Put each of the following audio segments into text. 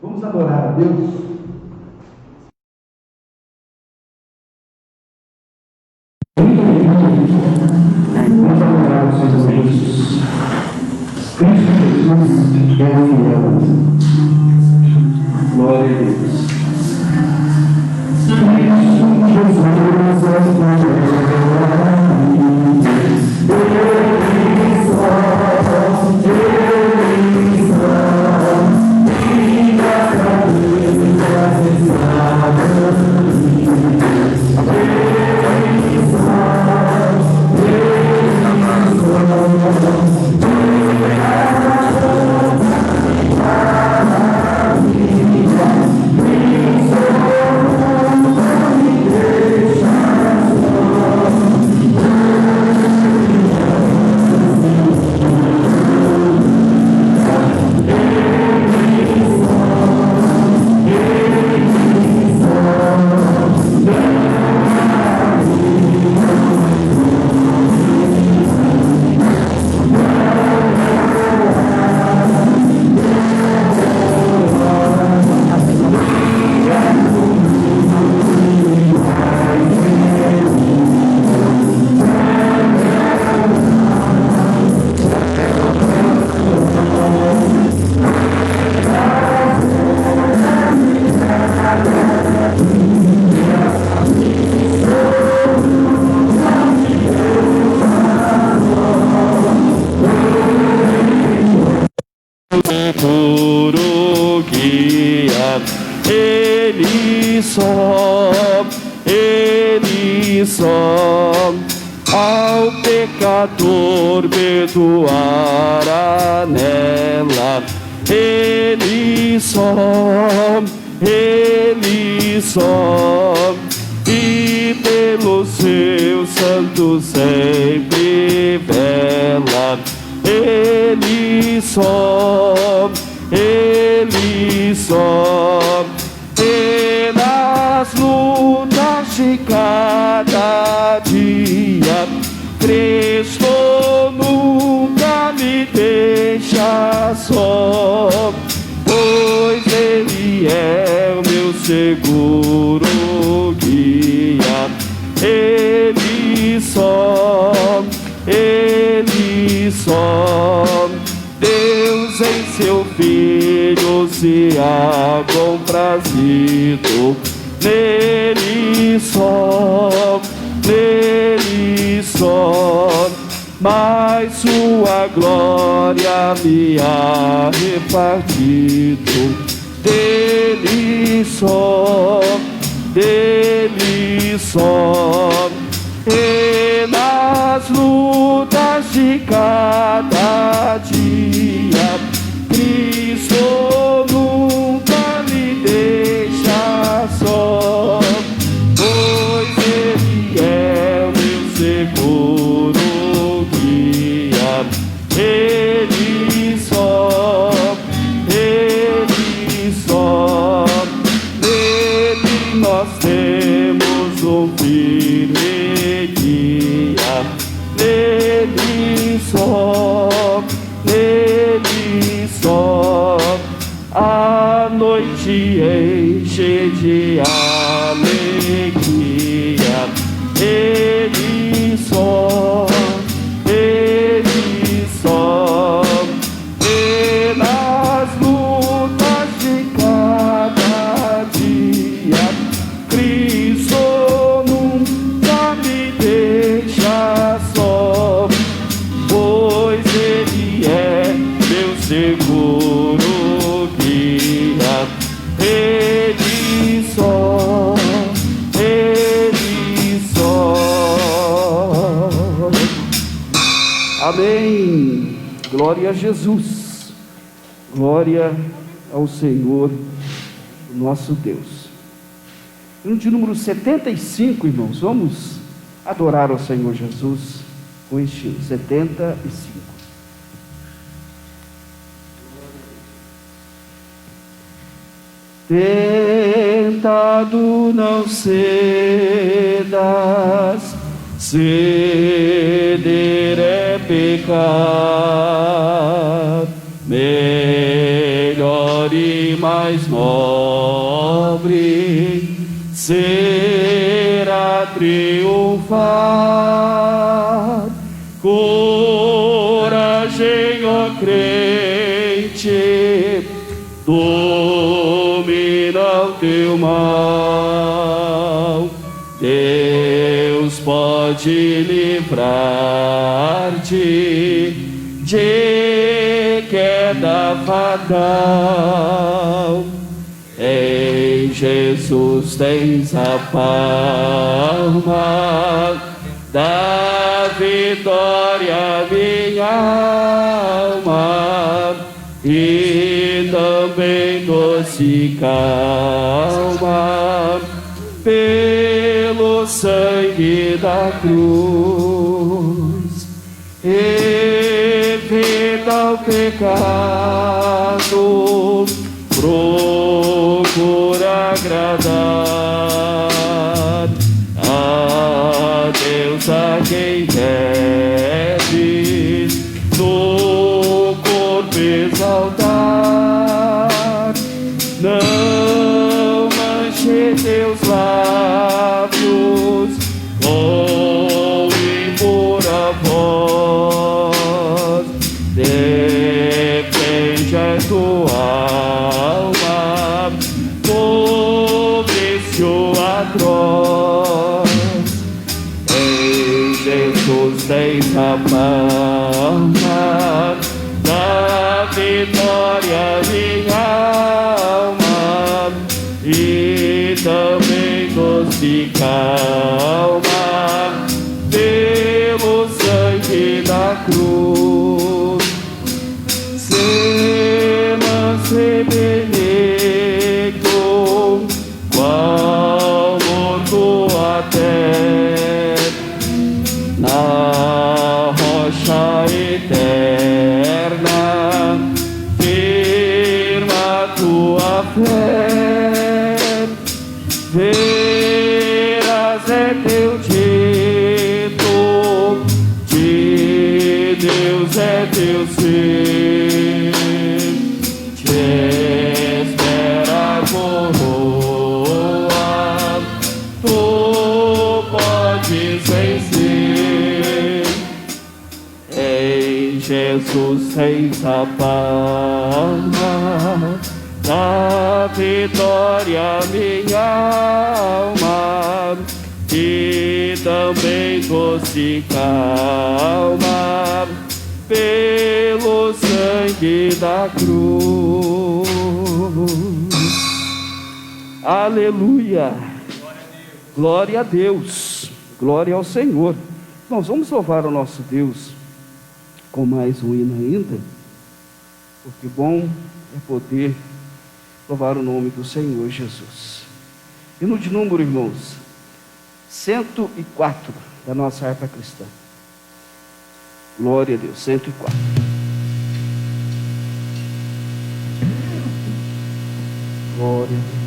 Vamos adorar a Deus. Vamos adorar o Senhor Jesus. Cristo Jesus é fiel. Glória a Deus. Puro guia, Ele só ao pecador perdoará nela. Ele só, e pelos seus santos sempre vela. Ele só, e nas lutas de cada dia, Cristo nunca me deixa só, pois Ele é o meu seguro guia. Ele só, Deus em seu Filho se há comprazido, nele só, mas sua glória me há repartido, dele só, e nas lutas de cada dia, Cristo nunca me deixa só, pois Ele é o meu seguro guia. Ele só, nele nós temos um firme guia. Nele só, a noite enche de alegria. Ele só, e nas lutas de cada dia, Cristo nunca me deixa só, pois Ele é meu seguro guia. Ele só, amém. Glória a Jesus, glória ao Senhor, nosso Deus. Hino de número 75, irmãos, vamos adorar ao Senhor Jesus com este hino, 75. Tentado não cedas, ceder é pecar, melhor e mais nobre será triunfar. Coragem, ó crente, domina o teu mal. Deus pode livrar-te de queda fatal. Em Jesus tens a palma da vitória, minha alma, e também doce calma pelo sangue da cruz. Evita o pecado, procura agradar a Deus, a quem deves no corpo exaltar. Não manche teus lábios com impura voz, defende a tua alma do vício atroz. Em Jesus tens a palma da vitória, minha alma, e também doce calma pelo sangue da cruz. Se manso e benigno, qual morto até na rocha eterna, firma tua fé. Verás é teu dito, de Deus é teu ser, te espera a coroa, tu podes vencer. Em Jesus tens a palma da vitória, minha alma, e também doce calma pelo sangue da cruz. Aleluia! Glória a Deus! Glória ao Senhor! Nós vamos louvar o nosso Deus com mais um hino ainda, porque bom é poder louvar o nome do Senhor Jesus. Hino de número, irmãos, 104 da nossa harpa cristã. Glória a Deus, 104. Glória a Deus.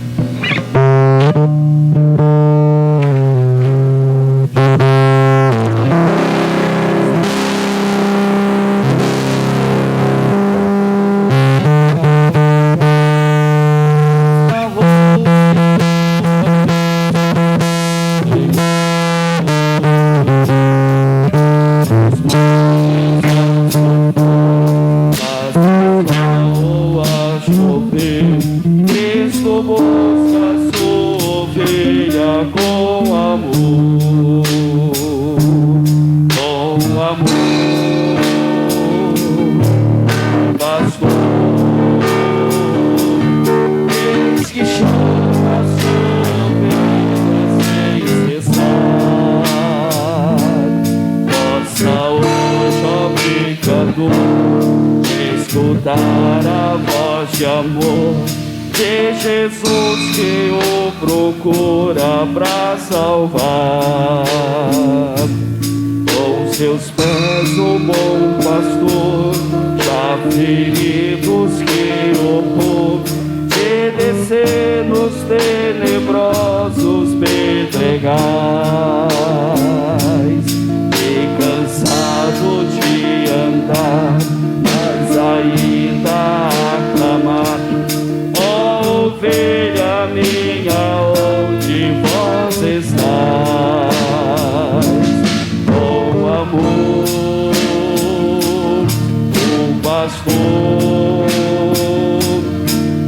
Cristo busca sua ovelha com amor, pastor, eis que chama sua ovelha sem cessar. Possa hoje, ó pecador, escutar a voz de amor de Jesus que o procura pra salvar. Com seus pés o bom pastor, já feridos que opor, de descer nos tenebrosos pedregais, e cansado de andar, mas ainda a clamar, ovelha minha, onde vós estáis? Com amor, o pastor,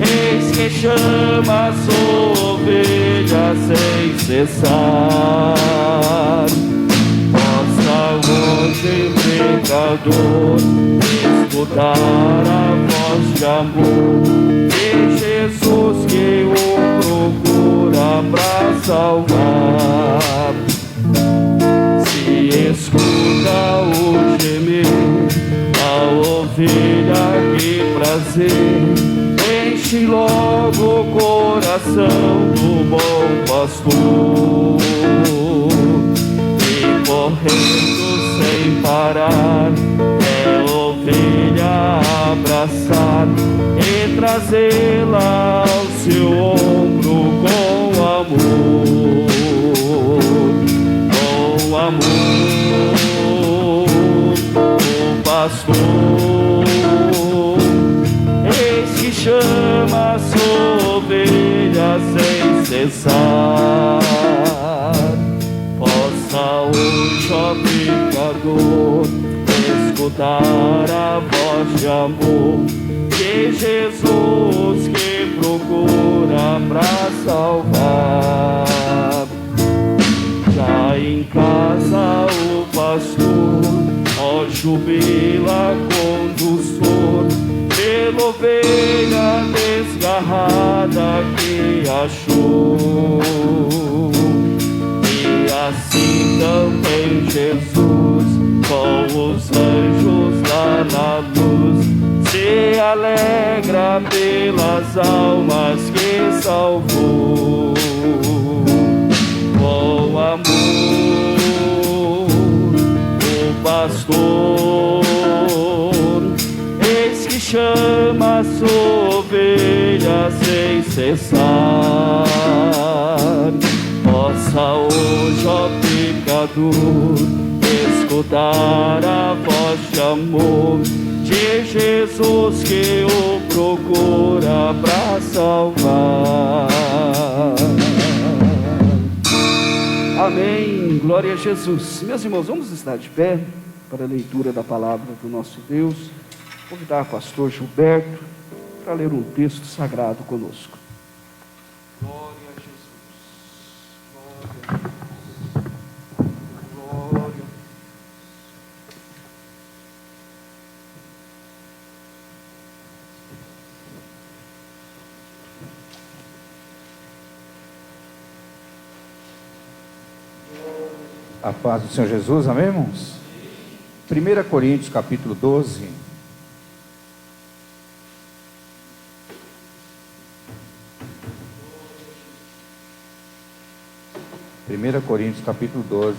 eis que chama a sua ovelha sem cessar. Possa hoje, pecador, escutar a voz de amor de Jesus, que o procura pra salvar. Se escuta o gemer da ovelha, que prazer, enche logo o coração do bom pastor. E correndo sem parar, é ovelha abraçar e trazê-la ao seu ombro com amor. Com amor, o pastor, eis que chama a sua ovelha sem cessar. Possa hoje, ó pecador, escutar a voz de amor de Jesus, que procura pra salvar. Já em casa o pastor, ó jubila condutor, pela ovelha desgarrada que achou. E assim também Jesus, com os anjos lá na luz, se alegra pelas almas que salvou. Com amor, o pastor, eis que chama a sua ovelha sem cessar. Possa hoje, ó pecador, escutar a voz de amor de Jesus, que o procura pra salvar. Amém, glória a Jesus. Meus irmãos, vamos estar de pé para a leitura da palavra do nosso Deus. Convidar o pastor Gilberto para ler um texto sagrado conosco. Glória a Jesus. Glória. A paz do Senhor Jesus, amém, irmãos? 1 Coríntios capítulo 12. Primeira Coríntios capítulo 12,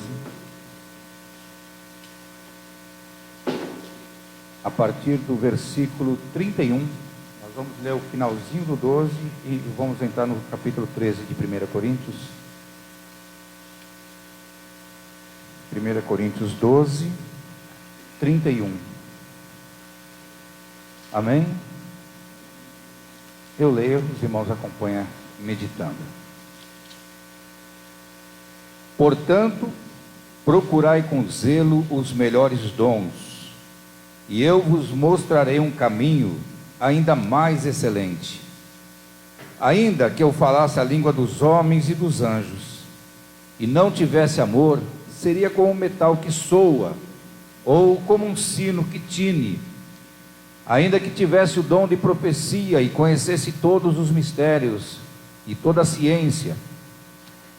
a partir do versículo 31, nós vamos ler o finalzinho do 12 e vamos entrar no capítulo 13 de 1 Coríntios. 1 Coríntios 12, 31. Amém? Eu leio, os irmãos acompanham meditando. Portanto, procurai com zelo os melhores dons, e eu vos mostrarei um caminho ainda mais excelente. Ainda que eu falasse a língua dos homens e dos anjos, e não tivesse amor, seria como um metal que soa, ou como um sino que tine. Ainda que tivesse o dom de profecia e conhecesse todos os mistérios e toda a ciência,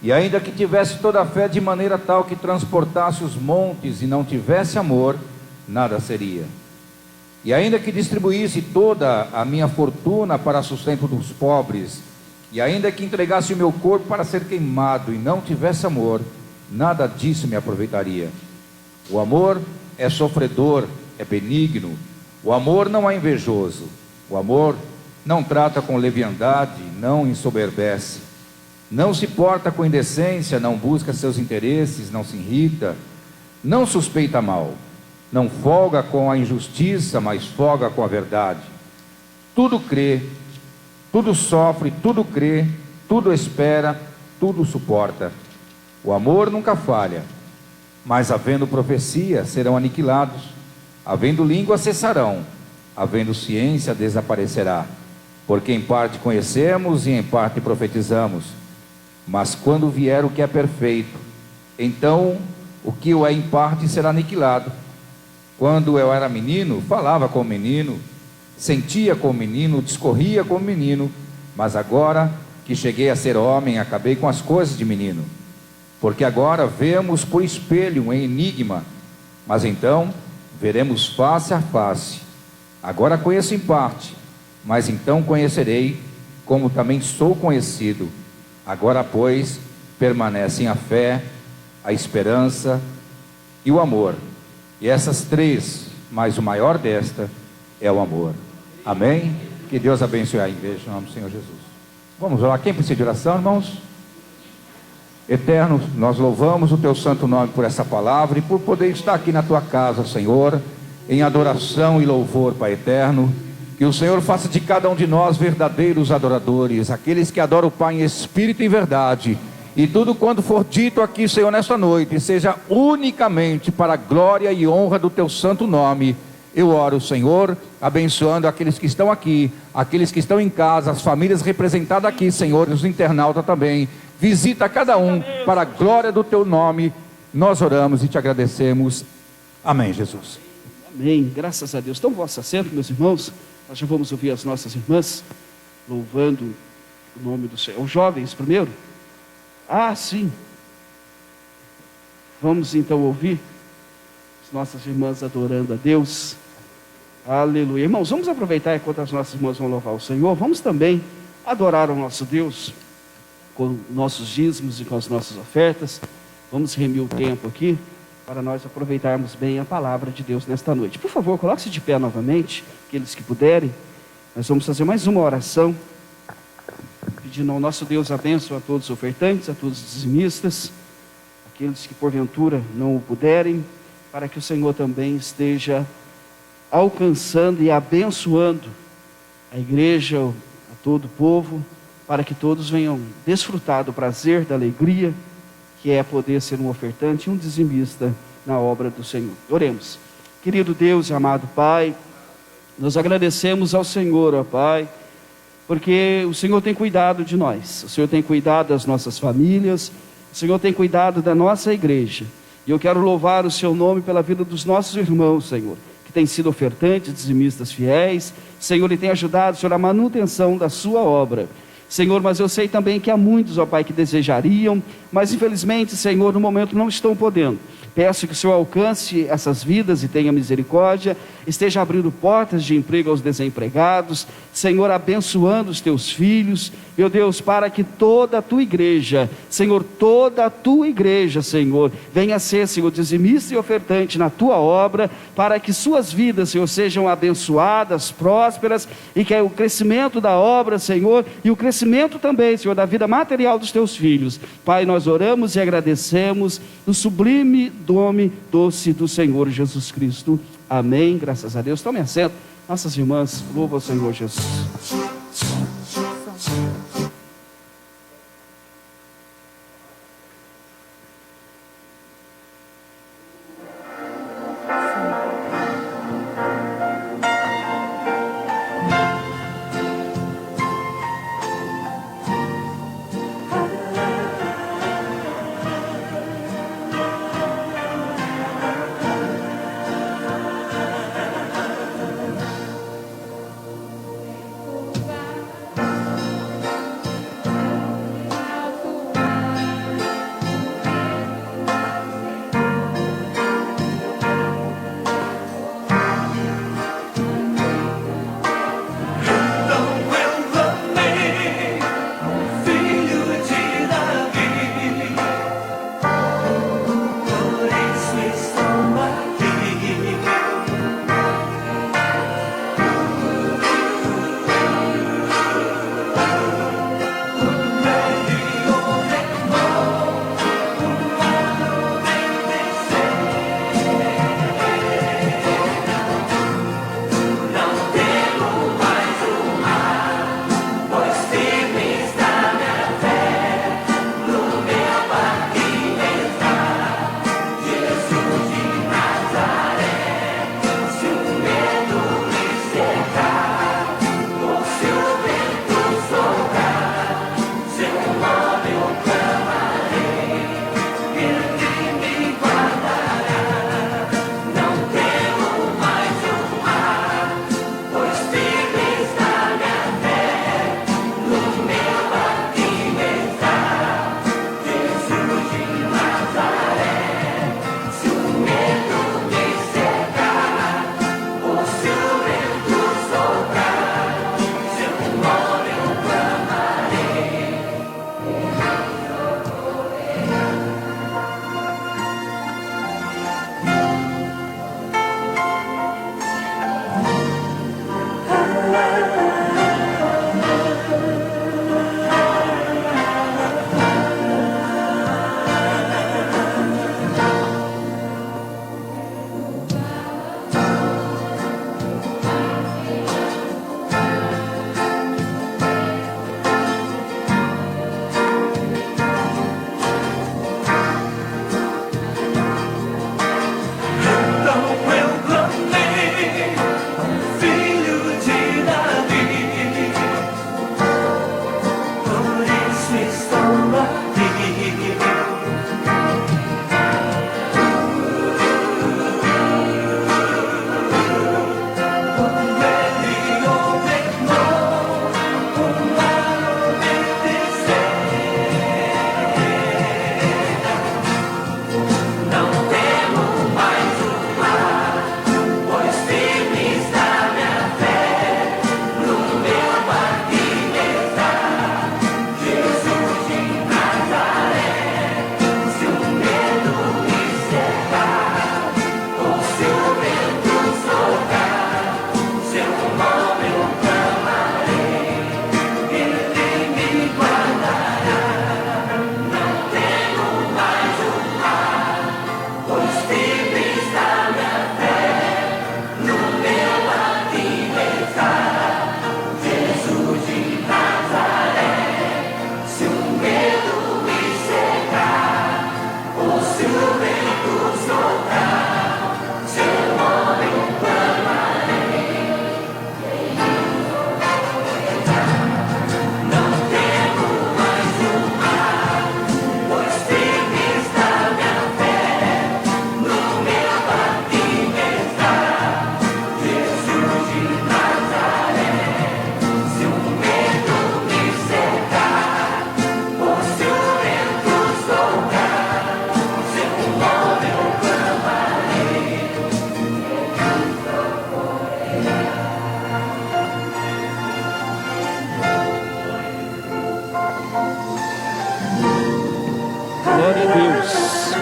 e ainda que tivesse toda a fé de maneira tal que transportasse os montes e não tivesse amor, nada seria. E ainda que distribuísse toda a minha fortuna para sustento dos pobres, e ainda que entregasse o meu corpo para ser queimado e não tivesse amor, nada disso me aproveitaria. O amor é sofredor, é benigno. O amor não é invejoso. O amor não trata com leviandade, não ensoberbece. Não se porta com indecência, não busca seus interesses, não se irrita, não suspeita mal, não folga com a injustiça, mas folga com a verdade. Tudo crê, tudo sofre, tudo crê, tudo espera, tudo suporta. O amor nunca falha, mas havendo profecia, serão aniquilados, havendo língua, cessarão, havendo ciência, desaparecerá. Porque em parte conhecemos e em parte profetizamos. Mas quando vier o que é perfeito, então o que o é em parte será aniquilado. Quando eu era menino, falava como menino, sentia como menino, discorria como menino, mas agora que cheguei a ser homem, acabei com as coisas de menino. Porque agora vemos por espelho, em enigma, mas então veremos face a face. Agora conheço em parte, mas então conhecerei, como também sou conhecido. Agora, pois, permanecem a fé, a esperança e o amor. E essas três, mas o maior desta é o amor. Amém? Que Deus abençoe a igreja, em nome do Senhor Jesus. Vamos orar. Quem precisa de oração, irmãos? Eterno, nós louvamos o teu santo nome por essa palavra e por poder estar aqui na tua casa, Senhor, em adoração e louvor, Pai eterno. Que o Senhor faça de cada um de nós verdadeiros adoradores, aqueles que adoram o Pai em espírito e em verdade. E tudo quanto for dito aqui, Senhor, nesta noite, seja unicamente para a glória e honra do teu santo nome. Eu oro, Senhor, abençoando aqueles que estão aqui, aqueles que estão em casa, as famílias representadas aqui, Senhor, e os internautas também. Visita cada um para a glória do teu nome. Nós oramos e te agradecemos. Amém, Jesus. Amém, graças a Deus. Então, vosso assento, meus irmãos, nós já vamos ouvir as nossas irmãs louvando o nome do Senhor. Os jovens primeiro? Ah, sim. Vamos então ouvir as nossas irmãs adorando a Deus. Aleluia. Irmãos, vamos aproveitar enquanto as nossas irmãs vão louvar o Senhor. Vamos também adorar o nosso Deus com nossos dízimos e com as nossas ofertas. Vamos remir o tempo aqui para nós aproveitarmos bem a palavra de Deus nesta noite. Por favor, coloque-se de pé novamente, aqueles que puderem. Nós vamos fazer mais uma oração, pedindo ao nosso Deus a bênção a todos os ofertantes, a todos os dizimistas, aqueles que porventura não o puderem, para que o Senhor também esteja alcançando e abençoando a igreja, a todo o povo, para que todos venham desfrutar do prazer, da alegria, que é poder ser um ofertante e um dizimista na obra do Senhor. Oremos. Querido Deus e amado Pai, nós agradecemos ao Senhor, ó Pai, porque o Senhor tem cuidado de nós, o Senhor tem cuidado das nossas famílias, o Senhor tem cuidado da nossa igreja. E eu quero louvar o Seu nome pela vida dos nossos irmãos, Senhor, que têm sido ofertantes, dizimistas fiéis, Senhor, e tem ajudado, Senhor, a manutenção da Sua obra. Senhor, mas eu sei também que há muitos, ó Pai, que desejariam, mas infelizmente, Senhor, no momento não estão podendo. Peço que o Senhor alcance essas vidas e tenha misericórdia, esteja abrindo portas de emprego aos desempregados, Senhor, abençoando os teus filhos, meu Deus, para que toda a tua igreja, Senhor, toda a tua igreja, Senhor, venha ser, Senhor, dizimista e ofertante na tua obra, para que suas vidas, Senhor, sejam abençoadas, prósperas, e que o crescimento da obra, Senhor, e o crescimento também, Senhor, da vida material dos teus filhos. Pai, nós oramos e agradecemos no sublime nome doce do Senhor Jesus Cristo. Amém, graças a Deus. Tome assento, nossas irmãs, louva o Senhor Jesus.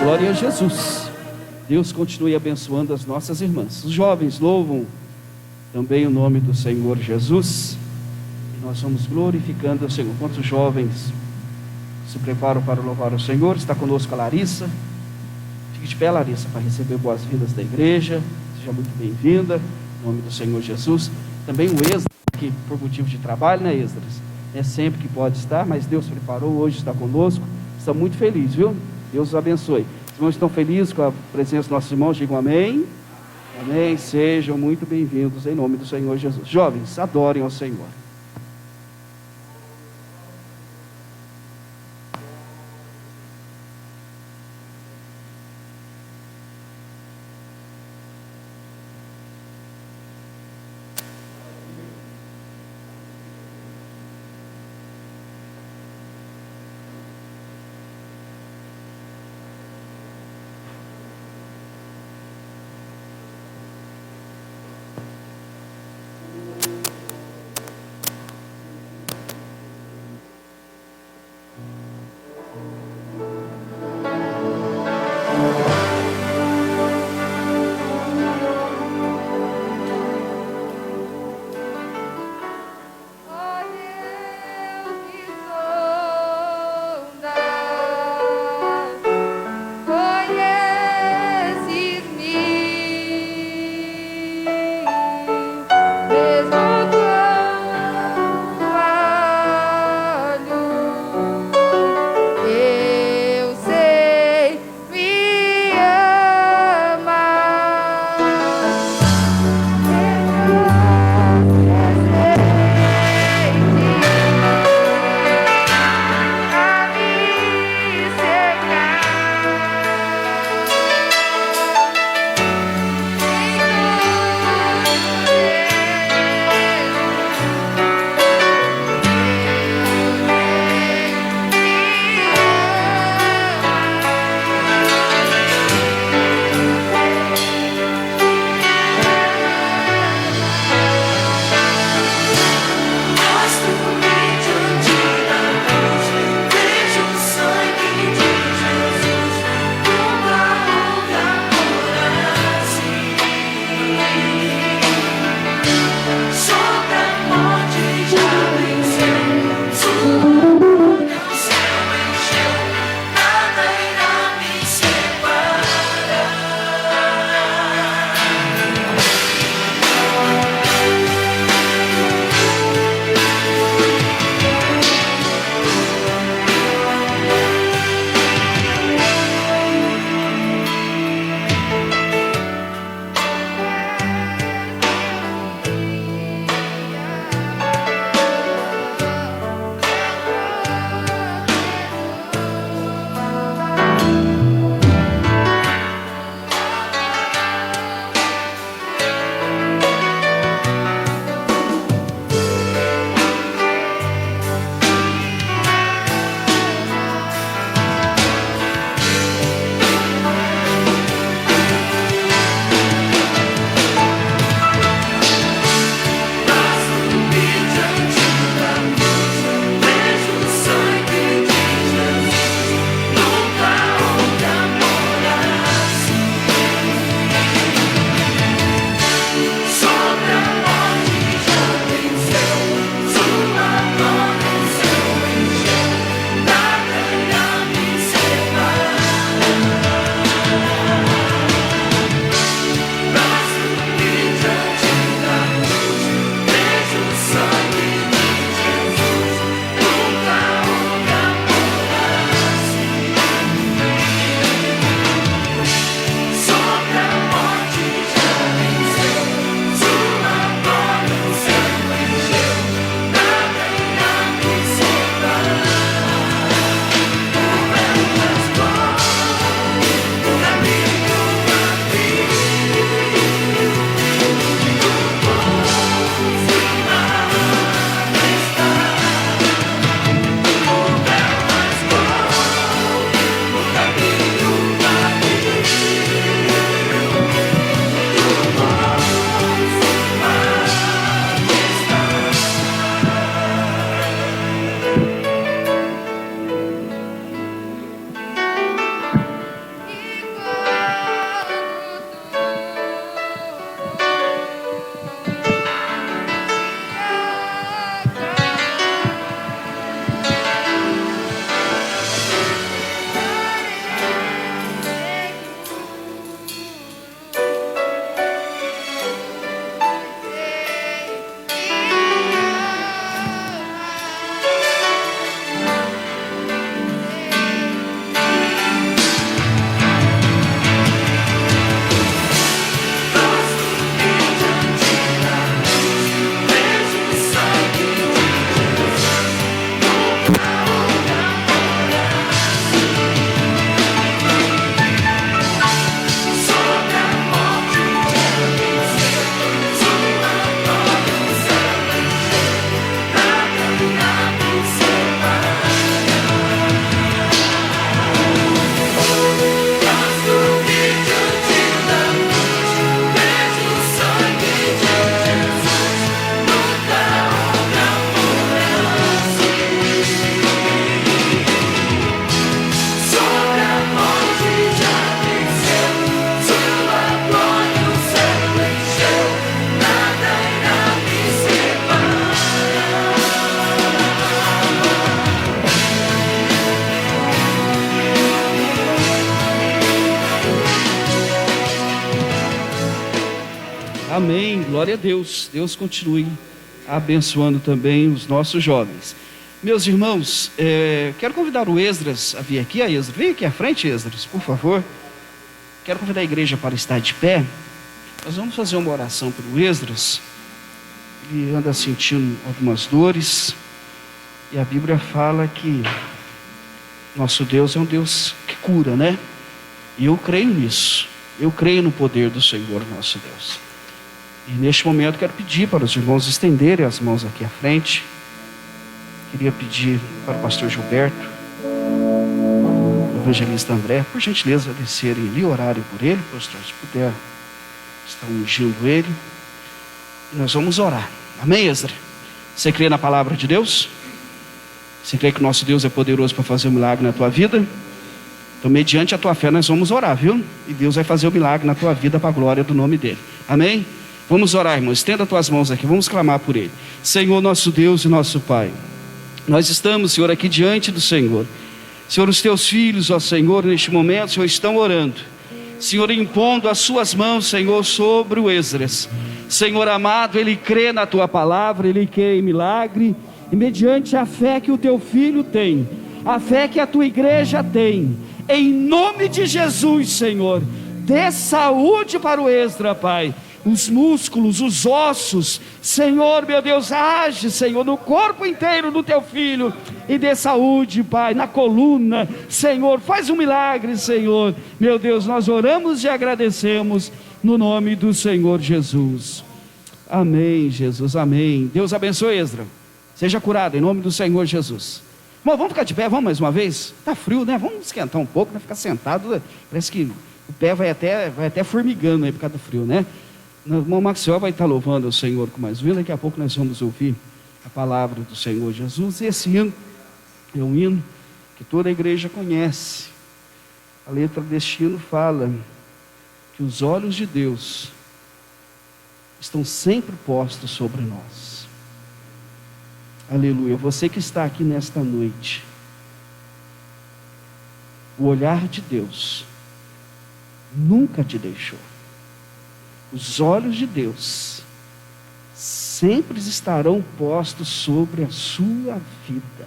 Glória a Jesus. Deus continue abençoando as nossas irmãs. Os jovens louvam também o nome do Senhor Jesus. E nós vamos glorificando o Senhor. Quantos jovens se preparam para louvar o Senhor? Está conosco a Larissa. Fique de pé, Larissa, para receber boas-vindas da igreja. Seja muito bem-vinda, em nome do Senhor Jesus. Também o Esdras, que por motivo de trabalho, né, Esdras? É sempre que pode estar, mas Deus preparou, hoje está conosco. Estamos muito felizes, viu? Deus os abençoe. Os irmãos estão felizes com a presença dos nossos irmãos? Digam amém. Amém. Sejam muito bem-vindos em nome do Senhor Jesus. Jovens, adorem ao Senhor. Amém, glória a Deus. Deus continue abençoando também os nossos jovens. Meus irmãos, quero convidar o Esdras a vir aqui. Esdras, vem aqui à frente, Esdras, por favor. Quero convidar a igreja para estar de pé. Nós vamos fazer uma oração pelo Esdras. Ele anda sentindo algumas dores, e a Bíblia fala que nosso Deus é um Deus que cura, né? E eu creio nisso. Eu creio no poder do Senhor, nosso Deus. E neste momento quero pedir para os irmãos estenderem as mãos aqui à frente. Queria pedir para o pastor Gilberto, o evangelista André, por gentileza, descerem ali, orarem por ele, pastor, se puder estar ungindo ele. E nós vamos orar. Amém, Esdras? Você crê na palavra de Deus? Você crê que o nosso Deus é poderoso para fazer um milagre na tua vida? Então, mediante a tua fé, nós vamos orar, viu? E Deus vai fazer o milagre na tua vida para a glória do nome dele. Amém? Vamos orar, irmãos. Estenda as tuas mãos aqui, vamos clamar por ele. Senhor, nosso Deus e nosso Pai, nós estamos, Senhor, aqui diante do Senhor. Senhor, os teus filhos, ó Senhor, neste momento, Senhor, estão orando. Senhor, impondo as suas mãos, Senhor, sobre o Esdras. Senhor amado, ele crê na tua palavra, ele crê em milagre. E mediante a fé que o teu filho tem, a fé que a tua igreja tem, em nome de Jesus, Senhor, dê saúde para o Esdras, Pai. Os músculos, os ossos, Senhor, meu Deus, age, Senhor, no corpo inteiro do teu filho, e dê saúde, Pai, na coluna, Senhor, faz um milagre, Senhor, meu Deus, nós oramos e agradecemos, no nome do Senhor Jesus. Amém, Jesus, amém. Deus abençoe, Esdras, seja curado, em nome do Senhor Jesus. Bom, vamos ficar de pé, vamos mais uma vez? Está frio, né? Vamos esquentar um pouco, né? Ficar sentado, parece que o pé vai até formigando aí por causa do frio, né? O irmão Maxiel vai estar louvando o Senhor com mais vinho. Daqui a pouco nós vamos ouvir a palavra do Senhor Jesus. E esse hino é um hino que toda a igreja conhece. A letra deste hino fala que os olhos de Deus estão sempre postos sobre nós. Aleluia. Você que está aqui nesta noite, o olhar de Deus nunca te deixou. Os olhos de Deus sempre estarão postos sobre a sua vida.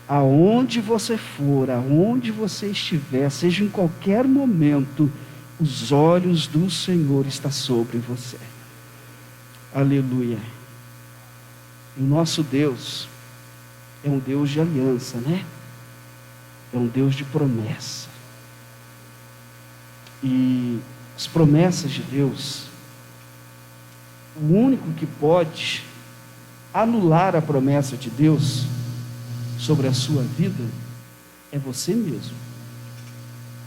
Aonde você for, aonde você estiver, seja em qualquer momento, os olhos do Senhor estão sobre você. Aleluia. E o nosso Deus é um Deus de aliança, né? É um Deus de promessa. E as promessas de Deus, o único que pode anular a promessa de Deus sobre a sua vida é você mesmo.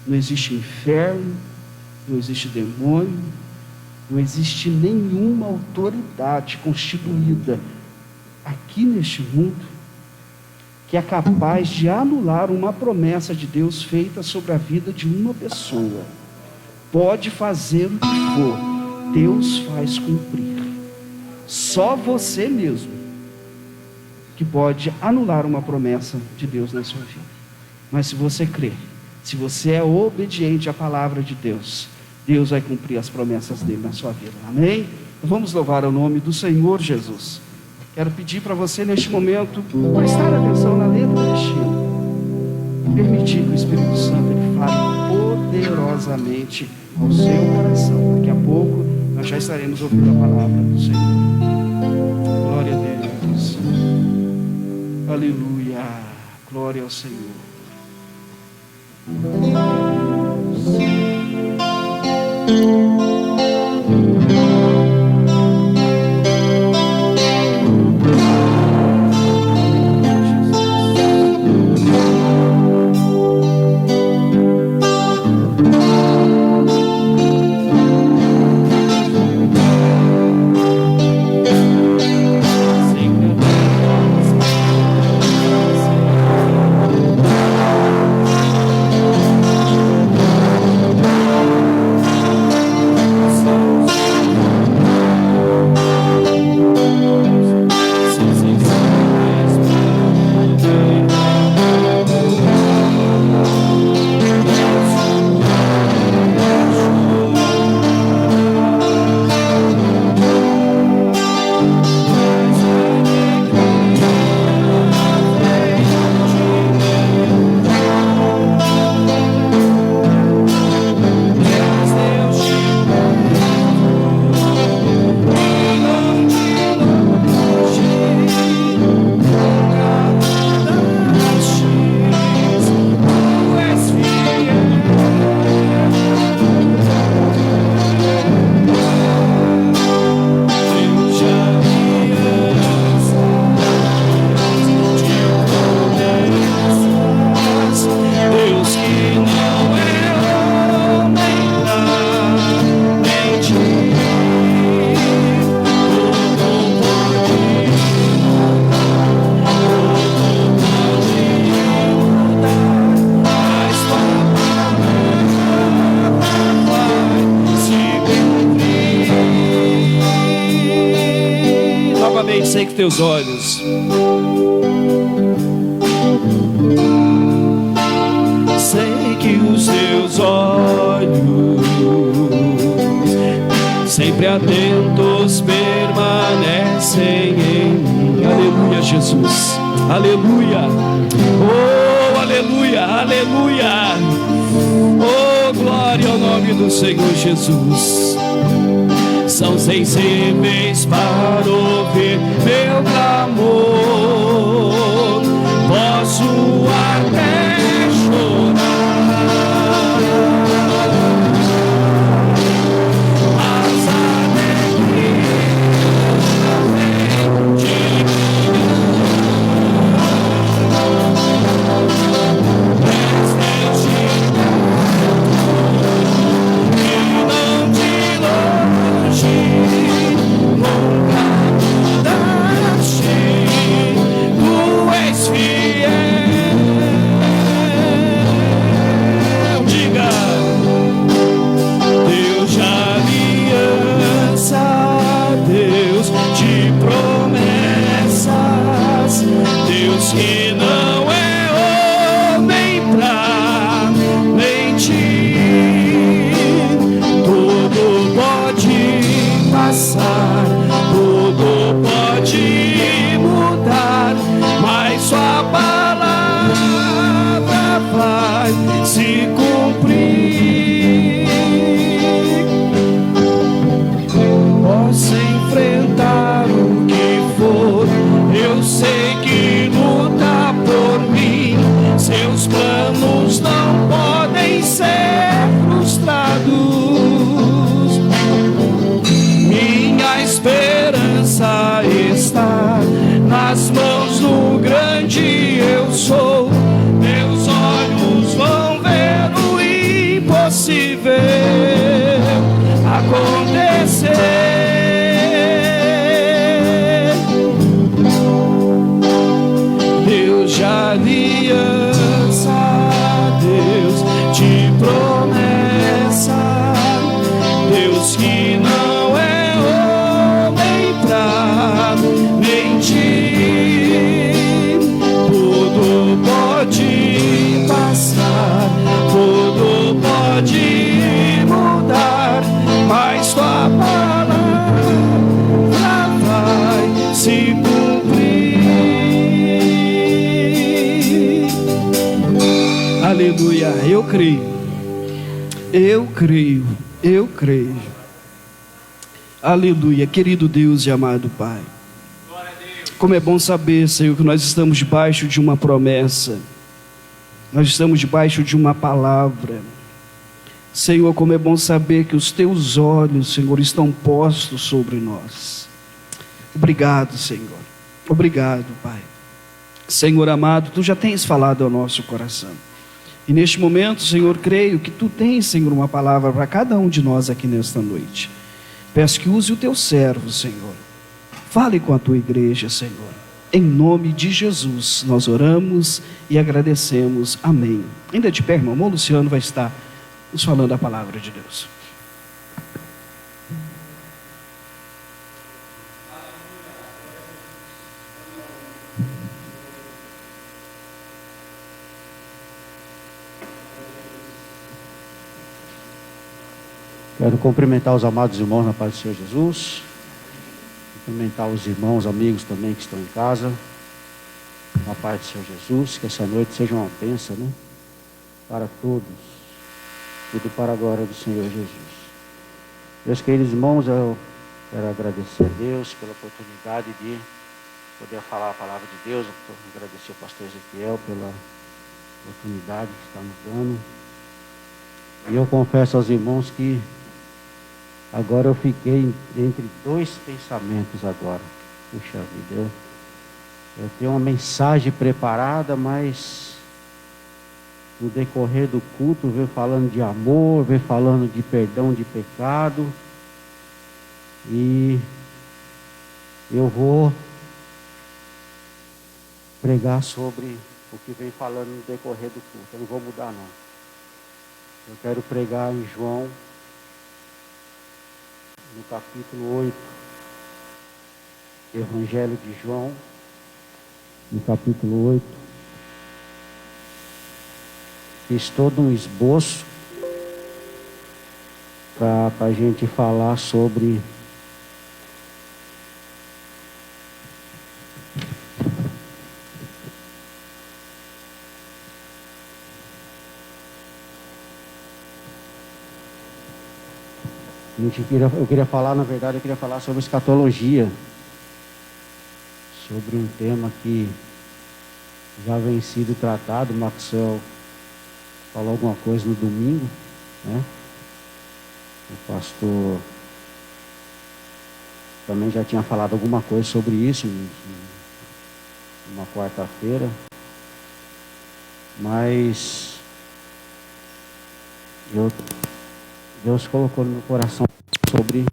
Não existe inferno, não existe demônio, não existe nenhuma autoridade constituída aqui neste mundo que é capaz de anular uma promessa de Deus feita sobre a vida de uma pessoa. Pode fazer o que for, Deus faz cumprir. Só você mesmo que pode anular uma promessa de Deus na sua vida. Mas se você crê, se você é obediente à palavra de Deus, Deus vai cumprir as promessas dele na sua vida. Amém? Vamos louvar o nome do Senhor Jesus. Quero pedir para você neste momento prestar atenção na letra deste hino. Permitir que o Espírito Santo ele fale poderosamente ao seu coração. Daqui a pouco nós já estaremos ouvindo a palavra do Senhor. Glória a Deus. Aleluia. Glória ao Senhor. sei que teus olhos sei que os teus olhos sempre atentos permanecem em mim. Aleluia, Jesus, aleluia, oh, aleluia, aleluia, oh, glória ao nome do Senhor Jesus. São sensíveis para ouvir meu clamor, posso até chorar, mas a alegria vem de que não é homem pra mentir. Tudo pode passar, tudo pode mudar, mas sua palavra vai se cumprir. Posso enfrentar o que for, eu sei que luta por mim. Seus planos não podem ser frustrados. Minha esperança está nas mãos do grande eu sou. Meus olhos vão ver o impossível acontecer. Deus de aliança, Deus de promessa, Deus que não é homem pra mentir. Tudo pode passar, tudo pode mudar, mas tua palavra vai se cumprir. Aleluia, eu creio, eu creio, eu creio. Aleluia, querido Deus e amado Pai. Como é bom saber, Senhor, que nós estamos debaixo de uma promessa, nós estamos debaixo de uma palavra. Senhor, como é bom saber que os teus olhos, Senhor, estão postos sobre nós. Obrigado, Senhor, obrigado, Pai. Senhor amado, tu já tens falado ao nosso coração. E neste momento, Senhor, creio que tu tens, Senhor, uma palavra para cada um de nós aqui nesta noite. Peço que use o teu servo, Senhor. Fale com a tua igreja, Senhor. Em nome de Jesus, nós oramos e agradecemos. Amém. Ainda de pé, irmão, o Luciano vai estar nos falando a palavra de Deus. Quero cumprimentar os amados irmãos na paz do Senhor Jesus. Cumprimentar os irmãos, amigos também que estão em casa. Na paz do Senhor Jesus. Que essa noite seja uma bênção, né? Para todos. Tudo para a glória do Senhor Jesus. Meus queridos irmãos, eu quero agradecer a Deus pela oportunidade de poder falar a palavra de Deus. Eu agradecer ao pastor Ezequiel pela oportunidade que está nos dando. E eu confesso aos irmãos que agora eu fiquei entre dois pensamentos agora. Puxa vida, eu tenho uma mensagem preparada, mas no decorrer do culto veio falando de amor, veio falando de perdão de pecado. E eu vou pregar sobre o que vem falando no decorrer do culto. Eu não vou mudar não. Eu quero pregar em João, no capítulo 8. Evangelho de João, no capítulo 8. Fiz todo um esboço para a gente falar sobre eu queria falar, na verdade, sobre escatologia, sobre um tema que já vem sido tratado. O Maxwell falou alguma coisa no domingo, né? O pastor também já tinha falado alguma coisa sobre isso numa quarta-feira, mas Deus colocou no meu coração sobre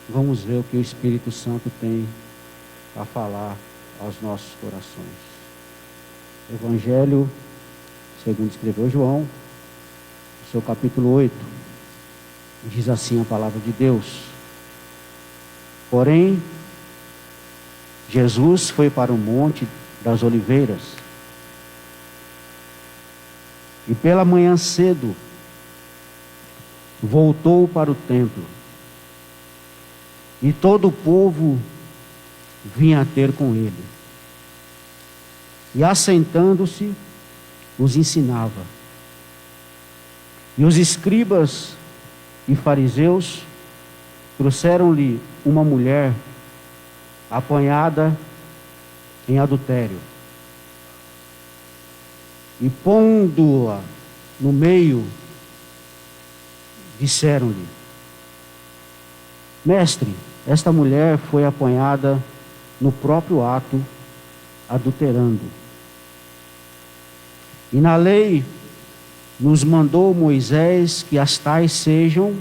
vamos ver o que o Espírito Santo tem a falar aos nossos corações. Evangelho segundo escreveu João, no seu capítulo 8, diz assim a palavra de Deus: porém, Jesus foi para o Monte das Oliveiras, e pela manhã cedo voltou para o templo, e todo o povo vinha ter com ele, e assentando-se os ensinava. E os escribas e fariseus trouxeram-lhe uma mulher apanhada em adultério, e pondo-a no meio, disseram-lhe: mestre, esta mulher foi apanhada no próprio ato, adulterando. E na lei nos mandou Moisés que as tais sejam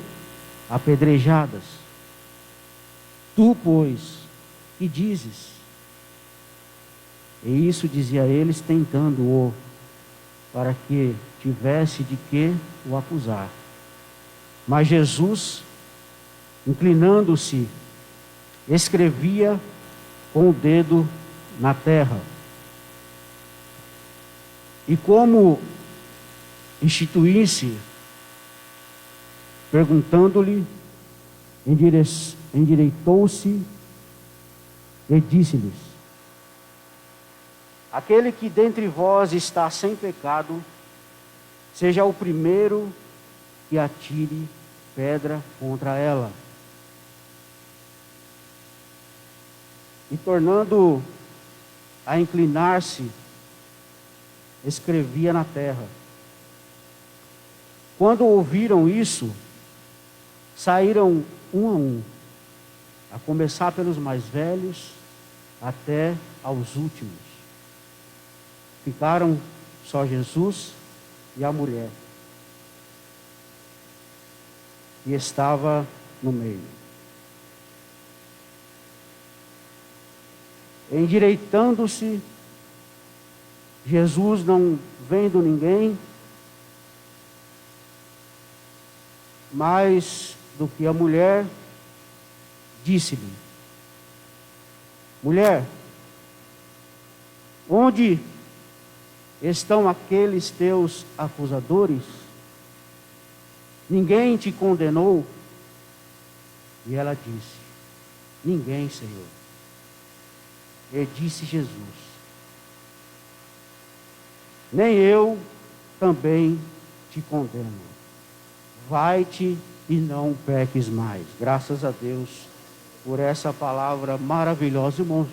apedrejadas. Tu, pois, que dizes? E isso dizia eles, tentando-o, para que tivesse de que o acusar. Mas Jesus, inclinando-se, escrevia com o dedo na terra. E como instituísse, perguntando-lhe, endireitou-se e disse-lhes: aquele que dentre vós está sem pecado, seja o primeiro que atire pedra contra ela. E tornando a inclinar-se, escrevia na terra. Quando ouviram isso, saíram um a um, a começar pelos mais velhos até aos últimos. Ficaram só Jesus e a mulher, que estava no meio. Endireitando-se, Jesus, não vendo ninguém mais do que a mulher, disse-lhe: mulher, onde estão aqueles teus acusadores? Ninguém te condenou? E ela disse: ninguém, Senhor. E disse Jesus: nem eu também te condeno. Vai-te e não peques mais. Graças a Deus por essa palavra maravilhosa. Irmãos,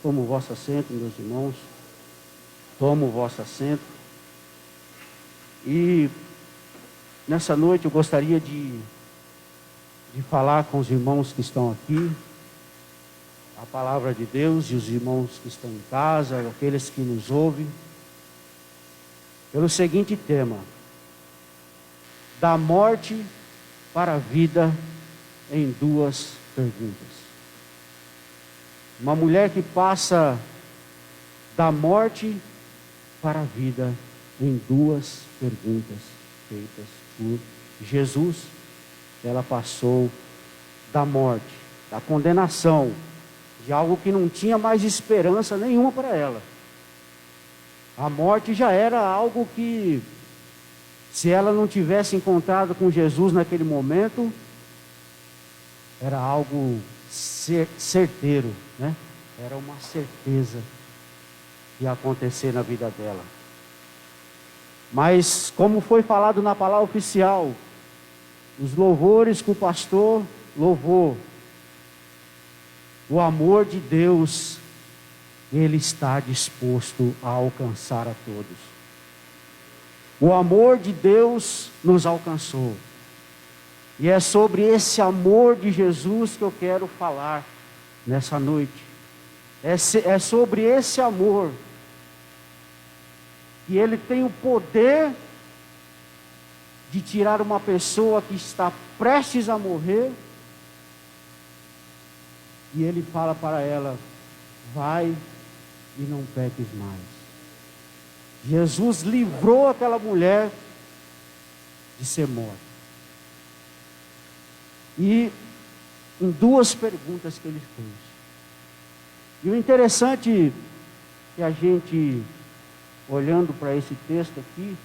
toma o vosso assento, meus irmãos. Toma o vosso assento. E nessa noite eu gostaria de falar com os irmãos que estão aqui a palavra de Deus, e os irmãos que estão em casa, aqueles que nos ouvem, pelo seguinte tema: da morte para a vida em duas perguntas. Uma mulher que passa da morte para a vida em duas perguntas feitas por Jesus, ela passou da morte, da condenação, de algo que não tinha mais esperança nenhuma para ela. A morte já era algo que, se ela não tivesse encontrado com Jesus naquele momento, era algo certeiro, né? Era uma certeza que ia acontecer na vida dela. Mas, como foi falado na palavra oficial, os louvores que o pastor louvou, o amor de Deus, Ele está disposto a alcançar a todos. O amor de Deus nos alcançou. E é sobre esse amor de Jesus que eu quero falar nessa noite. É sobre esse amor que Ele tem o poder de tirar uma pessoa que está prestes a morrer, e Ele fala para ela: vai e não peques mais. Jesus livrou aquela mulher de ser morta. E em duas perguntas que Ele fez. E o interessante que a gente, olhando para esse texto aqui,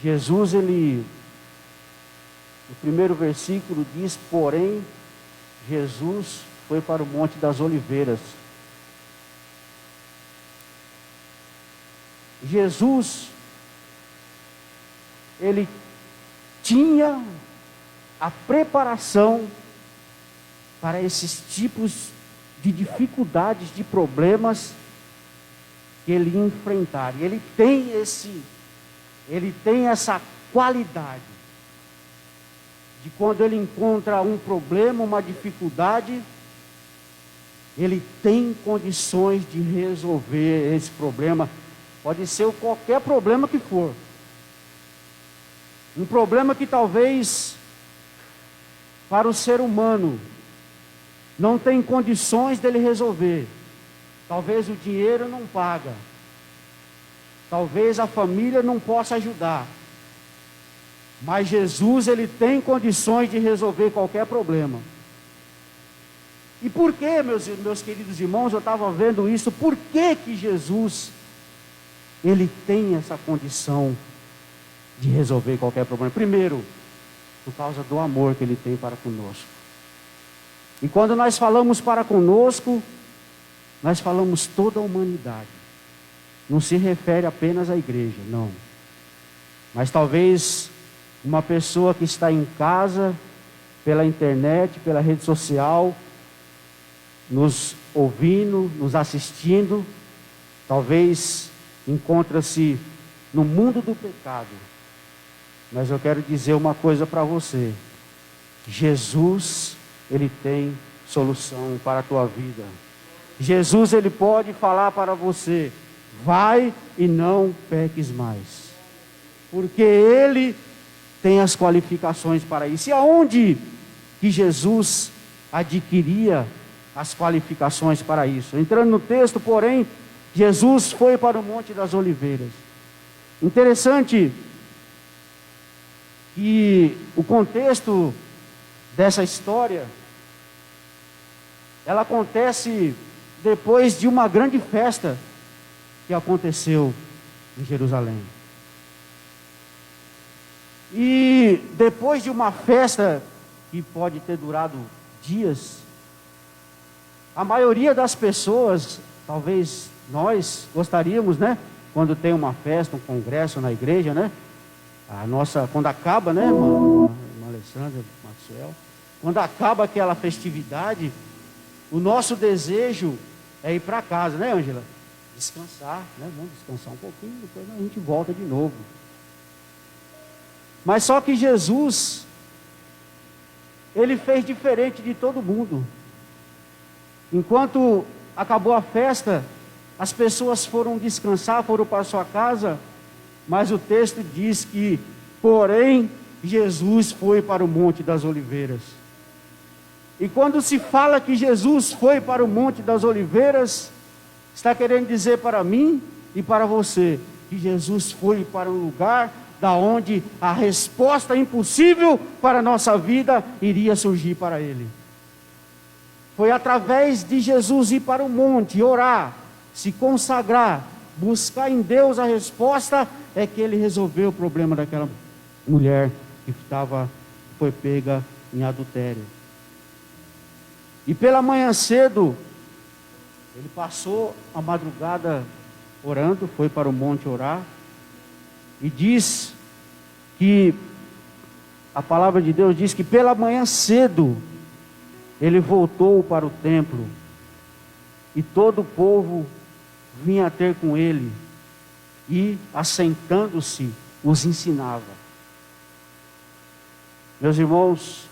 Jesus, no primeiro versículo diz: porém, Jesus foi para o Monte das Oliveiras. Jesus, Ele tinha a preparação para esses tipos de dificuldades, de problemas que Ele ia enfrentar. E Ele tem essa qualidade de, quando Ele encontra um problema, uma dificuldade, Ele tem condições de resolver esse problema. Pode ser qualquer problema que for. Um problema que talvez para o ser humano não tem condições dele resolver. Talvez o dinheiro não paga. Talvez a família não possa ajudar. Mas Jesus, Ele tem condições de resolver qualquer problema. E por que, meus queridos irmãos, eu estava vendo isso, por que Jesus, Ele tem essa condição de resolver qualquer problema? Primeiro, por causa do amor que Ele tem para conosco. E quando nós falamos para conosco, nós falamos toda a humanidade. Não se refere apenas à igreja, não. Mas talvez uma pessoa que está em casa, pela internet, pela rede social, nos ouvindo, nos assistindo, talvez encontra-se no mundo do pecado. Mas eu quero dizer uma coisa para você: Jesus, Ele tem solução para a tua vida. Jesus, Ele pode falar para você: vai e não peques mais, porque Ele tem as qualificações para isso. E aonde que Jesus adquiria as qualificações para isso? Entrando no texto, porém, Jesus foi para o Monte das Oliveiras. Interessante que o contexto dessa história, ela acontece depois de uma grande festa que aconteceu em Jerusalém. E depois de uma festa que pode ter durado dias, a maioria das pessoas, talvez nós gostaríamos, né? Quando tem uma festa, um congresso na igreja, né? Quando acaba, né, irmã Alessandra, Maxwell, quando acaba aquela festividade, o nosso desejo é ir para casa, né, Ângela? Descansar, né? Vamos descansar um pouquinho, depois a gente volta de novo. Mas só que Jesus, Ele fez diferente de todo mundo. Enquanto acabou a festa, as pessoas foram descansar, foram para sua casa, mas o texto diz que, porém, Jesus foi para o Monte das Oliveiras. E quando se fala que Jesus foi para o Monte das Oliveiras, está querendo dizer para mim e para você que Jesus foi para um lugar da onde a resposta impossível para a nossa vida iria surgir para ele. Foi através de Jesus ir para o monte, orar, se consagrar, buscar em Deus a resposta, é que ele resolveu o problema daquela mulher que foi pega em adultério. E pela manhã cedo, ele passou a madrugada orando, foi para o monte orar, e diz que, a palavra de Deus diz que pela manhã cedo, ele voltou para o templo, e todo o povo vinha ter com ele, e assentando-se, os ensinava. Meus irmãos,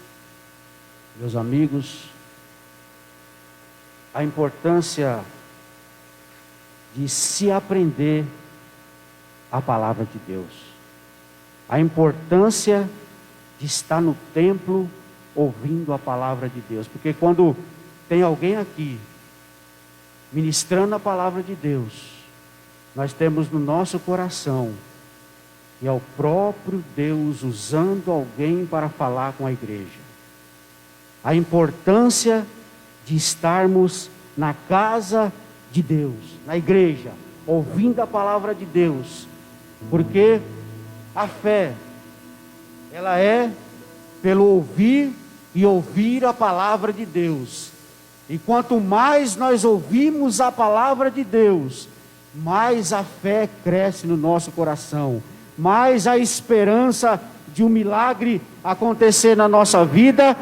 meus amigos, a importância de se aprender a palavra de Deus, a importância de estar no templo ouvindo a palavra de Deus, porque quando tem alguém aqui ministrando a palavra de Deus, nós temos no nosso coração que é o próprio Deus usando alguém para falar com a igreja. A importância de estarmos na casa de Deus, na igreja, ouvindo a palavra de Deus, porque a fé, ela é pelo ouvir e ouvir a palavra de Deus. E quanto mais nós ouvimos a palavra de Deus, mais a fé cresce no nosso coração, mais a esperança de um milagre acontecer na nossa vida,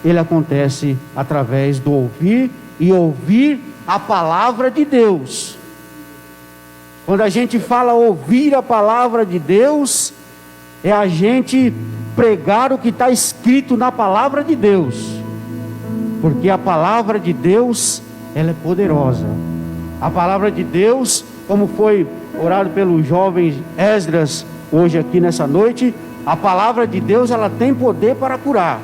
ele acontece através do ouvir e ouvir a palavra de Deus. Quando a gente fala ouvir a palavra de Deus, é a gente pregar o que está escrito na palavra de Deus, porque a palavra de Deus, ela é poderosa. A palavra de Deus, como foi orado pelos jovens Esdras hoje aqui nessa noite, a palavra de Deus, ela tem poder para curar,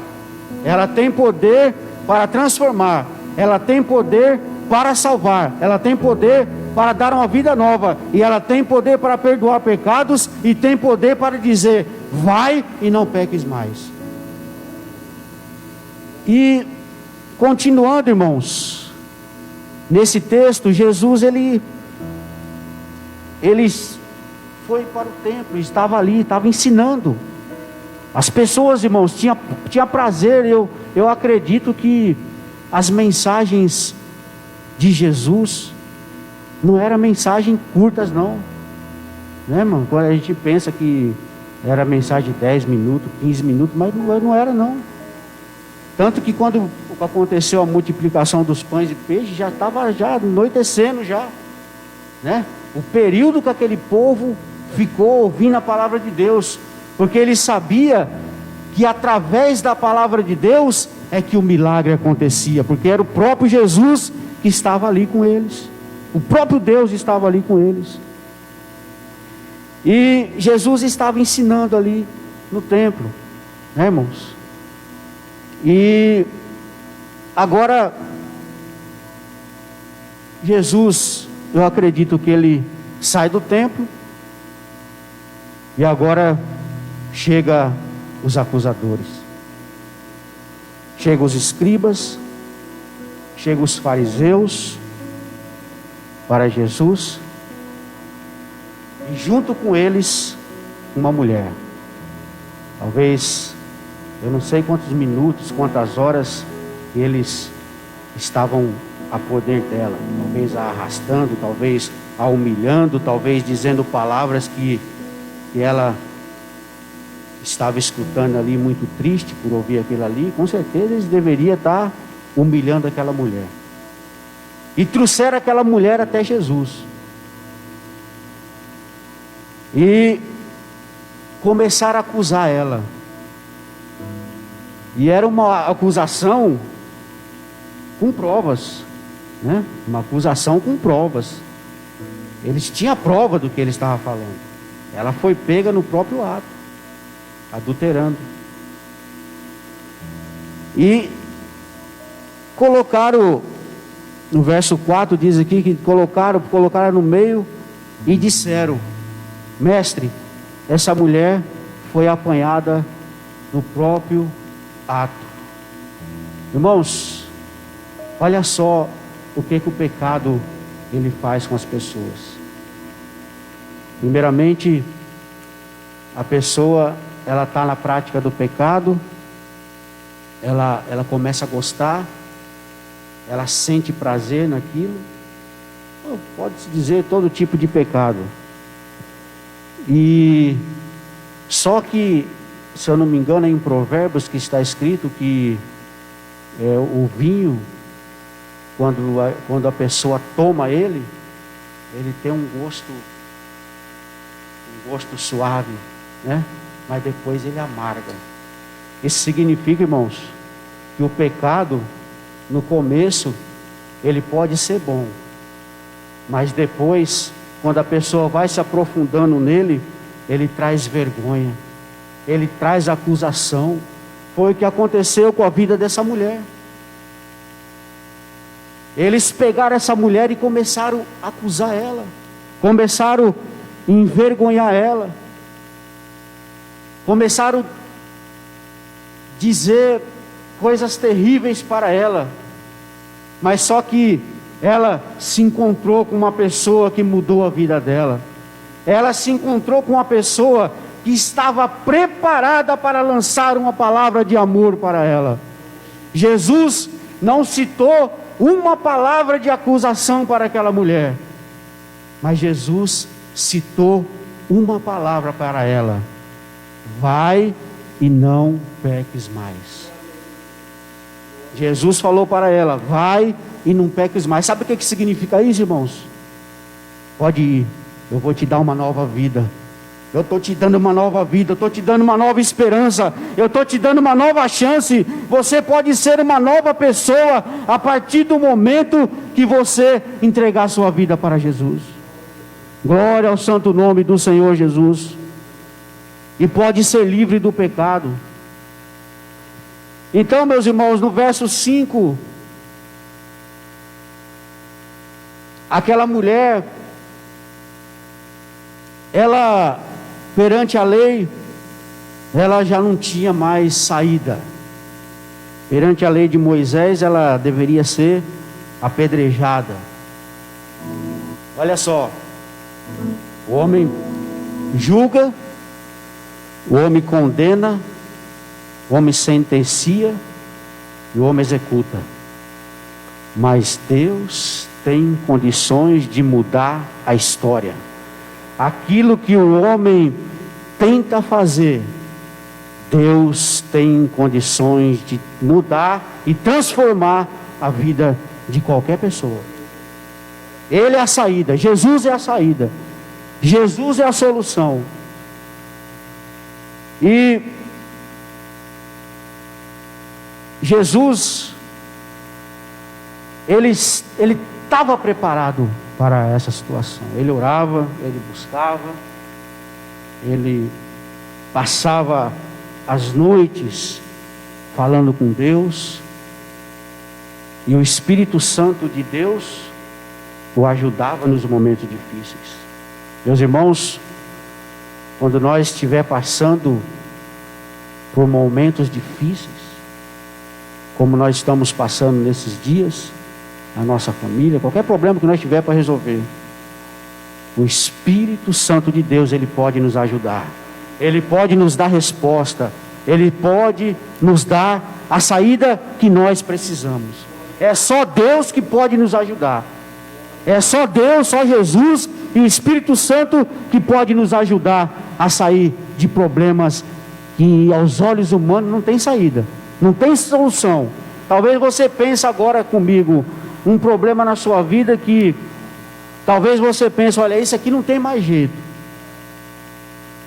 ela tem poder para transformar, ela tem poder para salvar, ela tem poder para dar uma vida nova, e ela tem poder para perdoar pecados, e tem poder para dizer: vai e não peques mais. E continuando, irmãos, nesse texto, Jesus ele foi para o templo, estava ali, estava ensinando. As pessoas, irmãos, tinha prazer. Eu acredito que as mensagens de Jesus não eram mensagens curtas, não, né, irmão? Quando a gente pensa que era mensagem de 10 minutos, 15 minutos, mas não era, não. Tanto que quando aconteceu a multiplicação dos pães e peixes, já estava anoitecendo já, né? O período que aquele povo ficou ouvindo a palavra de Deus, porque ele sabia que através da palavra de Deus é que o milagre acontecia, porque era o próprio Jesus que estava ali com eles, o próprio Deus estava ali com eles, e Jesus estava ensinando ali no templo, né, irmãos? E agora Jesus, eu acredito que ele sai do templo, e agora chega os acusadores, chegam os escribas, chegam os fariseus para Jesus, e junto com eles uma mulher. Talvez, eu não sei quantos minutos, quantas horas eles estavam a poder dela, talvez a arrastando, talvez a humilhando, talvez dizendo palavras que ela estava escutando ali, muito triste por ouvir aquilo ali. Com certeza eles deveriam estar humilhando aquela mulher, e trouxeram aquela mulher até Jesus, e começaram a acusar ela. E era uma acusação com provas, né? Uma acusação com provas. Eles tinham prova do que ele estava falando. Ela foi pega no próprio ato, adulterando. E colocaram, no verso 4 diz aqui que colocaram no meio e disseram: mestre, essa mulher foi apanhada no próprio ato. Irmãos, olha só o que o pecado ele faz com as pessoas. Primeiramente, a pessoa ela está na prática do pecado, ela começa a gostar, ela sente prazer naquilo, pode-se dizer todo tipo de pecado. E só que, se eu não me engano, é em Provérbios que está escrito que o vinho, quando a pessoa toma ele tem um gosto suave, né? Mas depois ele amarga. Isso significa, irmãos, que o pecado, no começo, ele pode ser bom, mas depois, quando a pessoa vai se aprofundando nele, ele traz vergonha, ele traz acusação. Foi o que aconteceu com a vida dessa mulher. Eles pegaram essa mulher e começaram a acusar ela, começaram a envergonhar ela, começaram a dizer coisas terríveis para ela. Mas só que ela se encontrou com uma pessoa que mudou a vida dela. Ela se encontrou com uma pessoa que estava preparada para lançar uma palavra de amor para ela. Jesus não citou uma palavra de acusação para aquela mulher, mas Jesus citou uma palavra para ela: vai e não peques mais. Jesus falou para ela: vai e não peques mais. Sabe o que significa isso, irmãos? Pode ir, eu vou te dar uma nova vida. Eu estou te dando uma nova vida, eu estou te dando uma nova esperança, eu estou te dando uma nova chance. Você pode ser uma nova pessoa a partir do momento que você entregar sua vida para Jesus. Glória ao santo nome do Senhor Jesus. E pode ser livre do pecado. Então, meus irmãos, no verso 5, aquela mulher, ela, perante a lei, ela já não tinha mais saída. Perante a lei de Moisés, ela deveria ser apedrejada. Olha só, o homem julga, o homem condena, o homem sentencia e o homem executa. Mas Deus tem condições de mudar a história. Aquilo que o homem tenta fazer, Deus tem condições de mudar e transformar a vida de qualquer pessoa. Ele é a saída, Jesus é a saída, Jesus é a solução. E Jesus, ele estava preparado para essa situação. Ele orava, ele buscava, ele passava as noites falando com Deus, e o Espírito Santo de Deus o ajudava nos momentos difíceis. Meus irmãos, quando nós estiver passando por momentos difíceis, como nós estamos passando nesses dias, a nossa família, qualquer problema que nós tiver para resolver, o Espírito Santo de Deus, ele pode nos ajudar, ele pode nos dar resposta, ele pode nos dar a saída que nós precisamos. É só Deus que pode nos ajudar, é só Deus, só Jesus e o Espírito Santo que pode nos ajudar a sair de problemas que aos olhos humanos não tem saída, não tem solução. Talvez você pense agora comigo um problema na sua vida que talvez você pense: olha, isso aqui não tem mais jeito.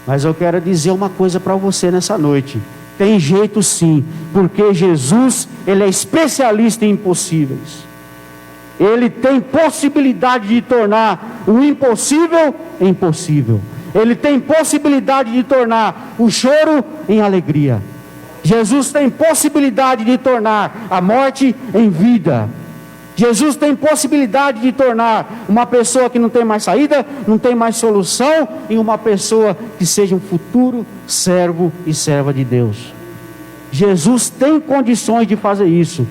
Mas eu quero dizer uma coisa para você nessa noite: tem jeito sim, porque Jesus, ele é especialista em impossíveis. Ele tem possibilidade de tornar o impossível em possível. Ele tem possibilidade de tornar o choro em alegria. Jesus tem possibilidade de tornar a morte em vida. Jesus tem possibilidade de tornar uma pessoa que não tem mais saída, não tem mais solução, em uma pessoa que seja um futuro servo e serva de Deus. Jesus tem condições de fazer isso.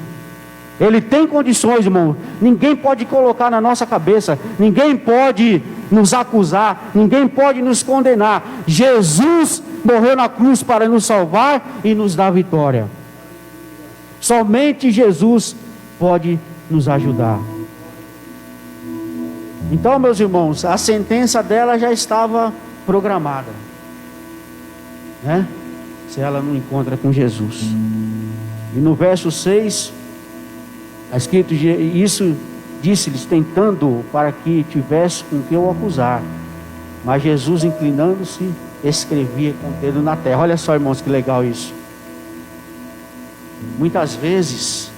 Ele tem condições, irmão. Ninguém pode colocar na nossa cabeça, ninguém pode nos acusar, ninguém pode nos condenar. Jesus morreu na cruz para nos salvar e nos dar vitória. Somente Jesus pode nos ajudar. Então, meus irmãos, a sentença dela já estava programada, né? Se ela não encontra com Jesus. E no verso 6 está escrito: isso disse-lhes, tentando para que tivesse com que o acusar. Mas Jesus, inclinando-se, escrevia com o dedo na terra. Olha só, irmãos, que legal isso. Muitas vezes,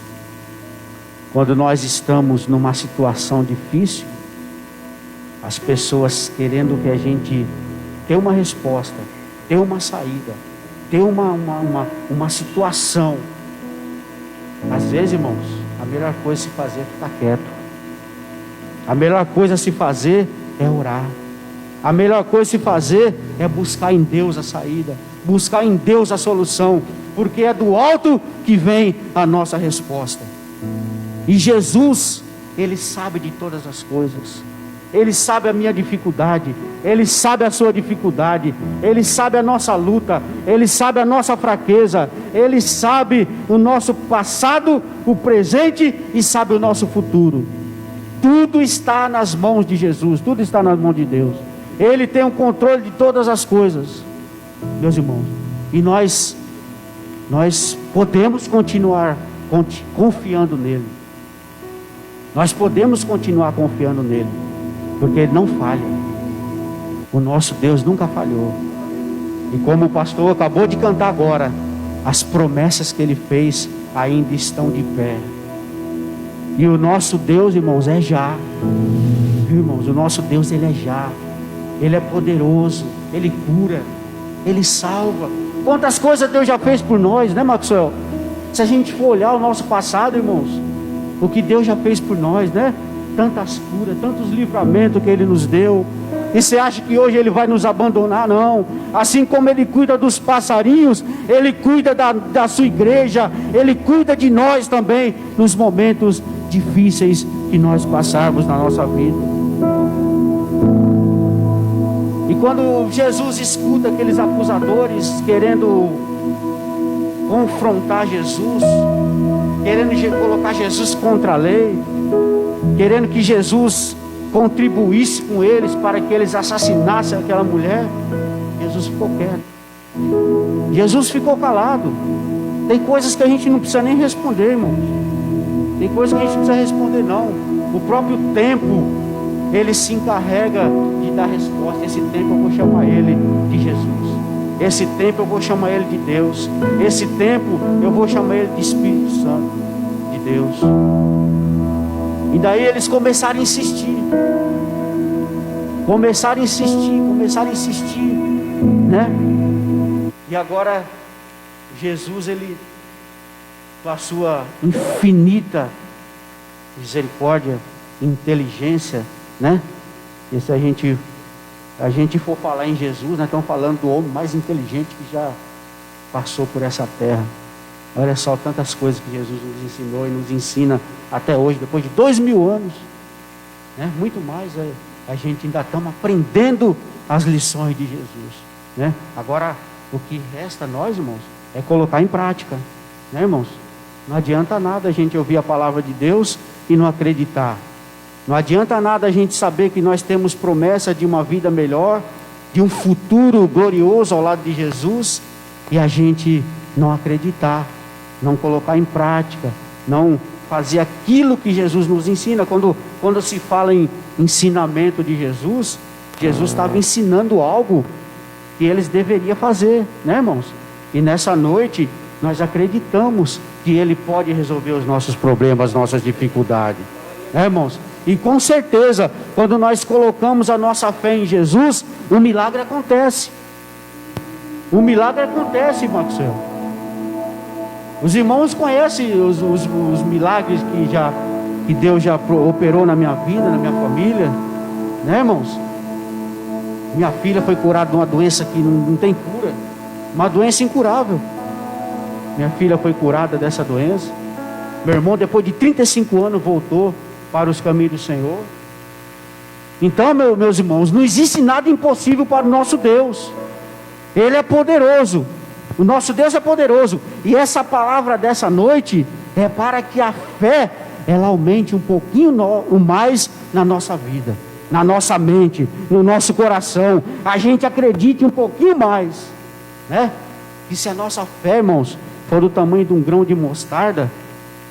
quando nós estamos numa situação difícil, as pessoas querendo que a gente tenha uma resposta, tenha uma saída, tenha uma situação. Às vezes, irmãos, a melhor coisa a se fazer é ficar quieto. A melhor coisa a se fazer é orar. A melhor coisa a se fazer é buscar em Deus a saída, buscar em Deus a solução, porque é do alto que vem a nossa resposta. E Jesus, Ele sabe de todas as coisas. Ele sabe a minha dificuldade, Ele sabe a sua dificuldade, Ele sabe a nossa luta, Ele sabe a nossa fraqueza, Ele sabe o nosso passado, o presente e sabe o nosso futuro. Tudo está nas mãos de Jesus, tudo está nas mãos de Deus. Ele tem o controle de todas as coisas, meus irmãos. E nós podemos continuar confiando nele. Nós podemos continuar confiando nele, porque Ele não falha. O nosso Deus nunca falhou. E como o pastor acabou de cantar agora, as promessas que Ele fez ainda estão de pé. E o nosso Deus, irmãos, é já. Viu, irmãos? O nosso Deus, Ele é já. Ele é poderoso, Ele cura, Ele salva. Quantas coisas Deus já fez por nós, né, Maxwell? Se a gente for olhar o nosso passado, irmãos, o que Deus já fez por nós, né? Tantas curas, tantos livramentos que Ele nos deu. E você acha que hoje Ele vai nos abandonar? Não. Assim como Ele cuida dos passarinhos, Ele cuida da sua igreja, Ele cuida de nós também, nos momentos difíceis que nós passarmos na nossa vida. E quando Jesus escuta aqueles acusadores querendo confrontar Jesus, querendo colocar Jesus contra a lei, querendo que Jesus contribuísse com eles para que eles assassinassem aquela mulher, Jesus ficou quieto. Jesus ficou calado. Tem coisas que a gente não precisa nem responder, irmãos. Tem coisas que a gente não precisa responder, não. O próprio tempo, Ele se encarrega de dar resposta. Esse tempo eu vou chamar Ele de Jesus. Esse tempo eu vou chamar Ele de Deus. Esse tempo eu vou chamar Ele de Espírito Santo de Deus. E daí eles começaram a insistir. Começaram a insistir, né? E agora Jesus, Ele, com a sua infinita misericórdia, inteligência, né? E se a gente for falar em Jesus, nós estamos falando do homem mais inteligente que já passou por essa terra. Olha só tantas coisas que Jesus nos ensinou e nos ensina até hoje, depois de 2000 anos, né? Muito mais, a gente ainda estamos aprendendo as lições de Jesus, né? Agora, o que resta a nós, irmãos, é colocar em prática, né, irmãos? Não adianta nada a gente ouvir a palavra de Deus e não acreditar. Não adianta nada a gente saber que nós temos promessa de uma vida melhor, de um futuro glorioso ao lado de Jesus, e a gente não acreditar, não colocar em prática, não fazer aquilo que Jesus nos ensina. Quando se fala em ensinamento de Jesus, Jesus estava ensinando algo que eles deveriam fazer, né, irmãos? E nessa noite nós acreditamos que Ele pode resolver os nossos problemas, as nossas dificuldades, né, irmãos? E com certeza, quando nós colocamos a nossa fé em Jesus, o milagre acontece. O milagre acontece, Maxwell. Os irmãos conhecem os milagres que já que Deus já operou na minha vida, na minha família, né, irmãos? Minha filha foi curada de uma doença que não tem cura, uma doença incurável. Minha filha foi curada dessa doença. Meu irmão, depois de 35 anos, voltou para os caminhos do Senhor. Então, meus irmãos, não existe nada impossível para o nosso Deus. Ele é poderoso. O nosso Deus é poderoso. E essa palavra dessa noite é para que a fé, ela aumente um pouquinho mais na nossa vida, na nossa mente, no nosso coração. A gente acredite um pouquinho mais, né? E se a nossa fé, irmãos, for do tamanho de um grão de mostarda,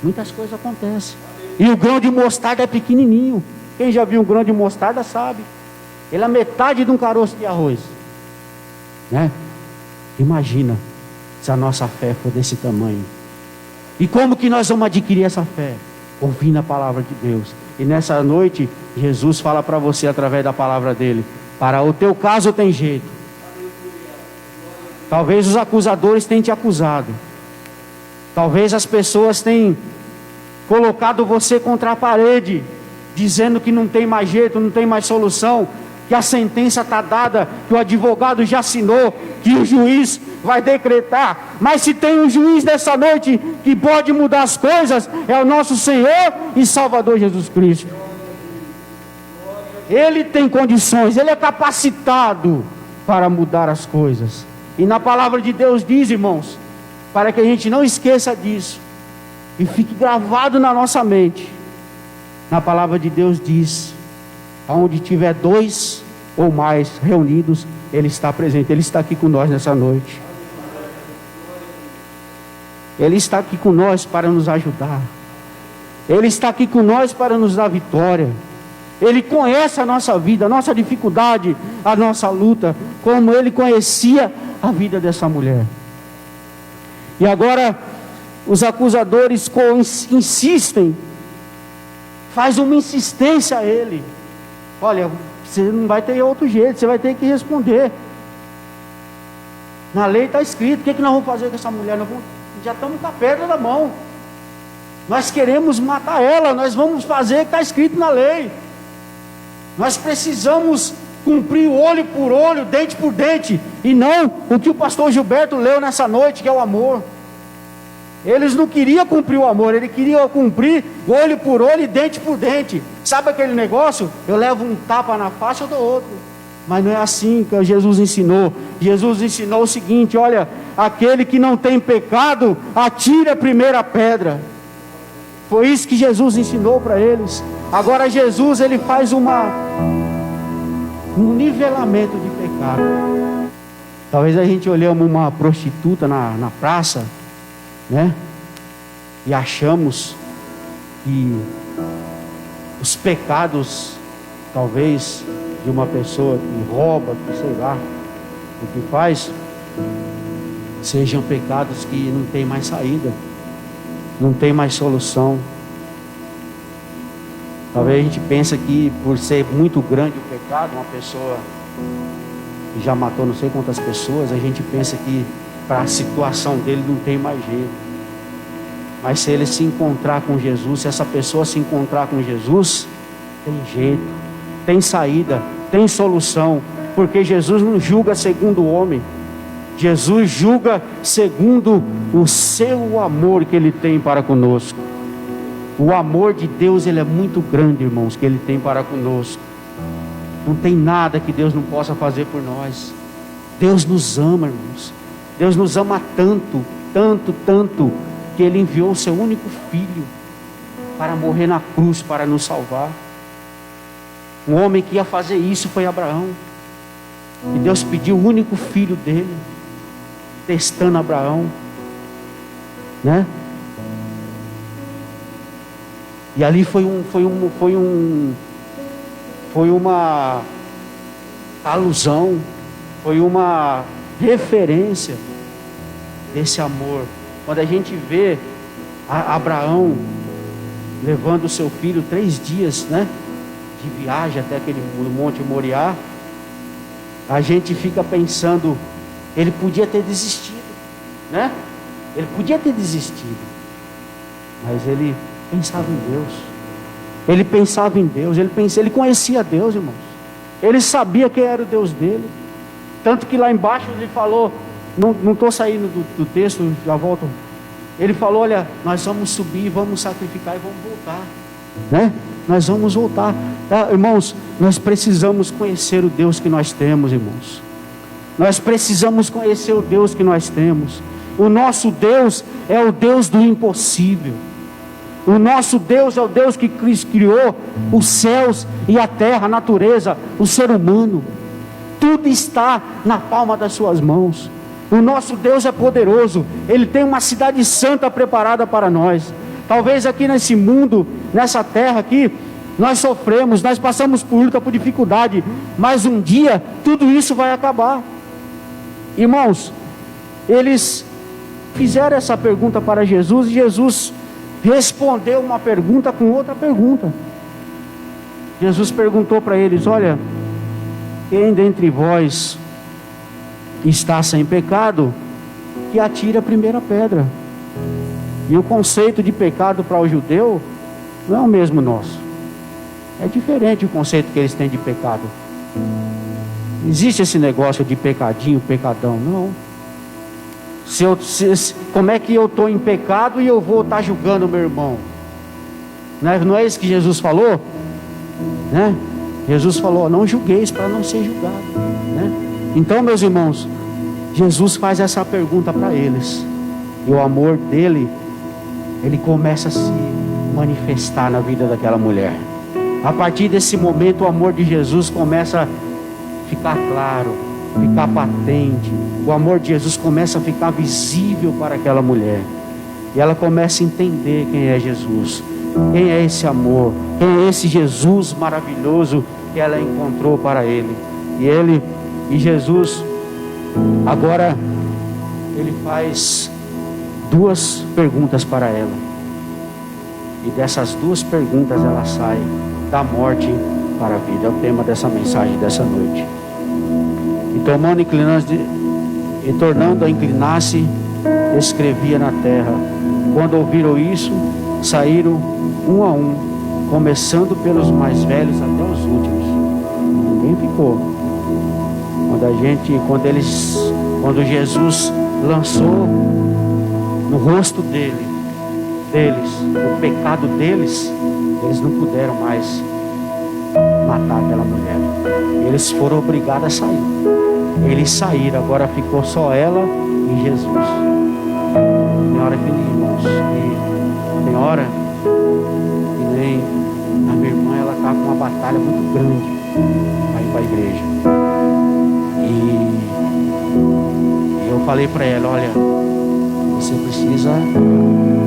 muitas coisas acontecem. E o grão de mostarda é pequenininho. Quem já viu um grão de mostarda sabe. Ele é metade de um caroço de arroz, né? Imagina se a nossa fé for desse tamanho. E como que nós vamos adquirir essa fé? Ouvindo a palavra de Deus. E nessa noite, Jesus fala para você através da palavra dele: para o teu caso tem jeito. Talvez os acusadores tenham te acusado. Talvez as pessoas tenham colocado você contra a parede, dizendo que não tem mais jeito, não tem mais solução, que a sentença está dada, que o advogado já assinou, que o juiz vai decretar. Mas se tem um juiz nessa noite que pode mudar as coisas, é o nosso Senhor e Salvador Jesus Cristo. Ele tem condições, ele é capacitado para mudar as coisas. E na palavra de Deus diz, irmãos, para que a gente não esqueça disso e fique gravado na nossa mente. Na palavra de Deus diz: aonde tiver 2 ou mais reunidos, Ele está presente. Ele está aqui com nós nessa noite. Ele está aqui com nós para nos ajudar. Ele está aqui com nós para nos dar vitória. Ele conhece a nossa vida, a nossa dificuldade, a nossa luta, como Ele conhecia a vida dessa mulher. E agora os acusadores insistem, faz uma insistência a ele: olha, você não vai ter outro jeito, você vai ter que responder. Na lei está escrito, o que nós vamos fazer com essa mulher? Já estamos com a pedra na mão, nós queremos matar ela, nós vamos fazer o que está escrito na lei. Nós precisamos cumprir olho por olho, dente por dente, e não o que o pastor Gilberto leu nessa noite, que é o amor. Eles não queriam cumprir o amor, eles queriam cumprir olho por olho e dente por dente. Sabe aquele negócio? Eu levo um tapa na face, eu dou outro. Mas não é assim que Jesus ensinou. Jesus ensinou o seguinte: olha, aquele que não tem pecado, atire a primeira pedra. Foi isso que Jesus ensinou para eles. Agora Jesus, ele faz um nivelamento de pecado. Talvez a gente olhamos uma prostituta na praça, né? E achamos que os pecados, talvez, de uma pessoa que rouba, que sei lá, o que faz, sejam pecados que não tem mais saída, não tem mais solução. Talvez a gente pense que por ser muito grande o pecado, uma pessoa que já matou não sei quantas pessoas, a gente pensa que para a situação dele não tem mais jeito. Mas se ele se encontrar com Jesus, se essa pessoa se encontrar com Jesus, tem jeito, tem saída, tem solução, porque Jesus não julga segundo o homem, Jesus julga segundo o seu amor que Ele tem para conosco. O amor de Deus, ele é muito grande, irmãos, que Ele tem para conosco. Não tem nada que Deus não possa fazer por nós. Deus nos ama, irmãos. Deus nos ama tanto, tanto, tanto, que Ele enviou o seu único filho para morrer na cruz, para nos salvar. Um homem que ia fazer isso foi Abraão. E Deus pediu o único filho dele, testando Abraão, né? E ali foi uma alusão, foi uma referência desse amor. Quando a gente vê Abraão levando o seu filho 3 dias, né, de viagem até aquele Monte Moriá, a gente fica pensando, ele podia ter desistido, né? Ele podia ter desistido, mas ele pensava em Deus. Ele pensava em Deus, ele conhecia Deus, irmãos. Ele sabia quem era o Deus dele. Tanto que lá embaixo ele falou, não estou saindo do texto, já volto. Ele falou, olha, nós vamos subir, vamos sacrificar e vamos voltar, né? Nós vamos voltar, tá? Irmãos, nós precisamos conhecer o Deus que nós temos, irmãos. Nós precisamos conhecer o Deus que nós temos. O nosso Deus é o Deus do impossível. O nosso Deus é o Deus que criou os céus e a terra, a natureza, o ser humano. Tudo está na palma das suas mãos. O nosso Deus é poderoso. Ele tem uma cidade santa preparada para nós. Talvez aqui nesse mundo, nessa terra aqui, nós sofremos, nós passamos por luta, por dificuldade, mas um dia tudo isso vai acabar. Irmãos, eles fizeram essa pergunta para Jesus, e Jesus respondeu uma pergunta com outra pergunta. Jesus perguntou para eles, olha, quem dentre vós está sem pecado, que atire a primeira pedra. E o conceito de pecado para o judeu não é o mesmo nosso. É diferente o conceito que eles têm de pecado. Existe esse negócio de pecadinho, pecadão, não. Como é que eu estou em pecado e eu vou estar julgando o meu irmão? Não é isso que Jesus falou? Né? Jesus falou, não julgueis para não ser julgado, né? Então, meus irmãos, Jesus faz essa pergunta para eles, e o amor dele, ele começa a se manifestar na vida daquela mulher. A partir desse momento, o amor de Jesus começa a ficar claro, ficar patente. O amor de Jesus começa a ficar visível para aquela mulher, e ela começa a entender quem é Jesus, quem é esse amor, quem é esse Jesus maravilhoso que ela encontrou para ele. E Jesus, agora, ele faz duas perguntas para ela, e dessas duas perguntas ela sai da morte para a vida. É o tema dessa mensagem dessa noite. E tomando, e tornando a inclinar-se, escrevia na terra. Quando ouviram isso, saíram um a um, começando pelos mais velhos até os últimos. Ninguém ficou. Quando Jesus lançou no rosto deles o pecado deles, eles não puderam mais matar aquela mulher. Eles foram obrigados a sair. Eles saíram, agora ficou só ela e Jesus. Tem hora que, irmãos, tem hora que nem a minha irmã, ela está com uma batalha muito grande para ir para a igreja. E eu falei para ela, olha, você precisa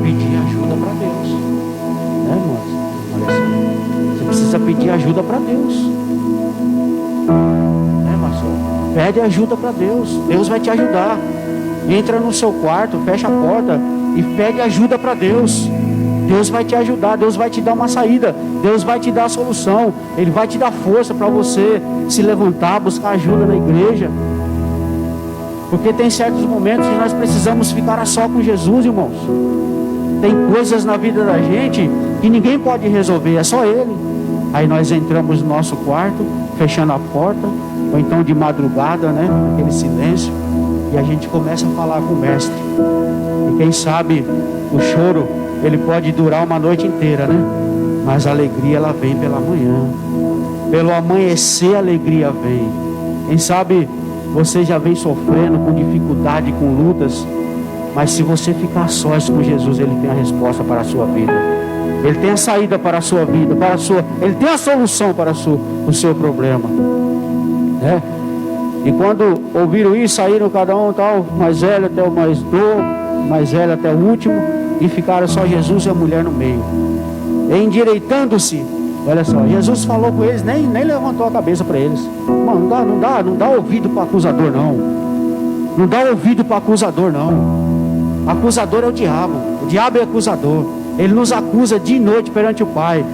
pedir ajuda para Deus, né, irmãos? Olha assim, você precisa pedir ajuda para Deus, né, pastor? Pede ajuda para Deus, Deus vai te ajudar. Entra no seu quarto, fecha a porta e pede ajuda para Deus. Deus vai te ajudar, Deus vai te dar uma saída, Deus vai te dar a solução, Ele vai te dar força para você se levantar, buscar ajuda na igreja. Porque tem certos momentos que nós precisamos ficar a só com Jesus, irmãos. Tem coisas na vida da gente que ninguém pode resolver, é só Ele. Aí nós entramos no nosso quarto, fechando a porta, ou então de madrugada, né, aquele silêncio, e a gente começa a falar com o Mestre. E quem sabe o choro, ele pode durar uma noite inteira, né? Mas a alegria, ela vem pela manhã. Pelo amanhecer a alegria vem. Quem sabe você já vem sofrendo com dificuldade, com lutas, mas se você ficar sós com Jesus, Ele tem a resposta para a sua vida. Ele tem a saída para a sua vida, Ele tem a solução para o seu problema, né? E quando ouviram isso, saíram cada um, tal, mais velho até o mais novo, mais velho até o último, e ficaram só Jesus e a mulher no meio. E endireitando-se, olha só, Jesus falou com eles, nem levantou a cabeça para eles. Mano, não dá ouvido para o acusador, não. Não dá ouvido para o acusador, não. O acusador é o diabo é acusador. Ele nos acusa dia e noite perante o Pai.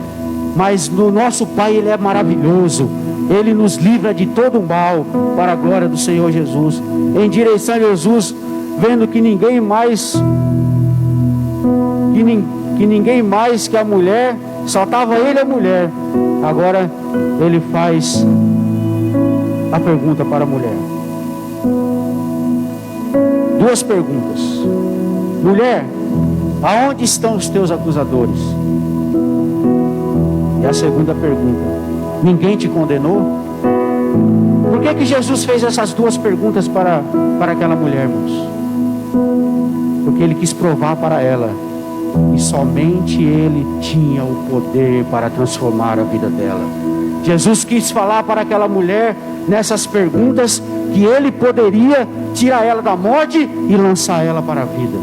Mas no nosso Pai, Ele é maravilhoso. Ele nos livra de todo o mal, para a glória do Senhor Jesus. Em direção a Jesus, vendo que ninguém mais, que ninguém mais que a mulher, só estava ele e a mulher. Agora ele faz a pergunta para a mulher. Duas perguntas. Mulher, aonde estão os teus acusadores? E a segunda pergunta: ninguém te condenou? Por que Jesus fez essas duas perguntas para aquela mulher, irmãos? Porque ele quis provar para ela que somente ele tinha o poder para transformar a vida dela. Jesus quis falar para aquela mulher nessas perguntas que ele poderia tirar ela da morte e lançar ela para a vida.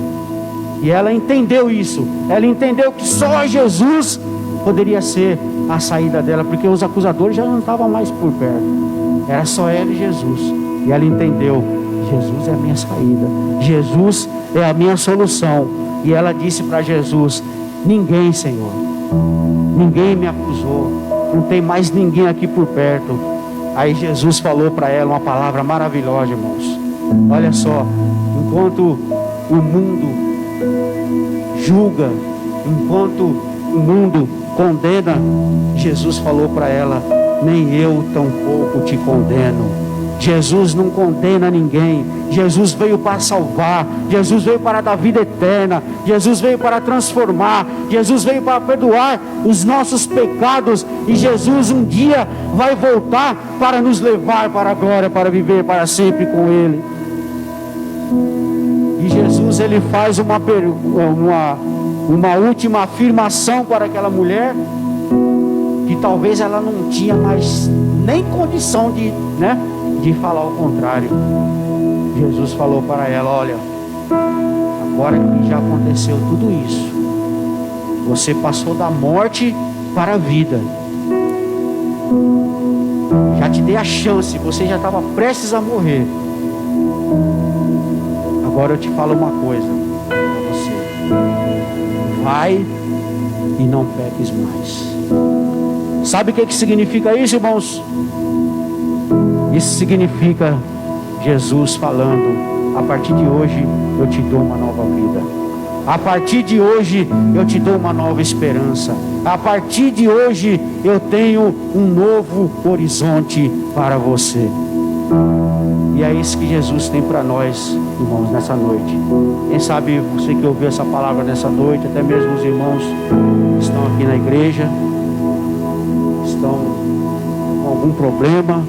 E ela entendeu isso. Ela entendeu que só Jesus poderia ser a saída dela, porque os acusadores já não estavam mais por perto. Era só ela e Jesus. E ela entendeu: Jesus é a minha saída, Jesus é a minha solução. E ela disse para Jesus: ninguém, Senhor, ninguém me acusou, não tem mais ninguém aqui por perto. Aí Jesus falou para ela uma palavra maravilhosa, irmãos. Olha só, enquanto o mundo julga, enquanto o mundo condena, Jesus falou para ela: nem eu tampouco te condeno. Jesus não condena ninguém. Jesus veio para salvar, Jesus veio para dar vida eterna, Jesus veio para transformar, Jesus veio para perdoar os nossos pecados. E Jesus um dia vai voltar para nos levar para a glória, para viver para sempre com Ele. E Jesus, ele faz uma última afirmação para aquela mulher, que talvez ela não tinha mais nem condição de falar o contrário. Jesus falou para ela: olha, agora que já aconteceu tudo isso, você passou da morte para a vida, já te dei a chance, você já estava prestes a morrer. Agora eu te falo uma coisa para você: vai e não peques mais. Sabe o que significa isso, irmãos? Isso significa Jesus falando: a partir de hoje eu te dou uma nova vida, a partir de hoje eu te dou uma nova esperança, a partir de hoje eu tenho um novo horizonte para você. E é isso que Jesus tem para nós, irmãos, nessa noite. Quem sabe você que ouviu essa palavra nessa noite, até mesmo os irmãos que estão aqui na igreja, estão com algum problema,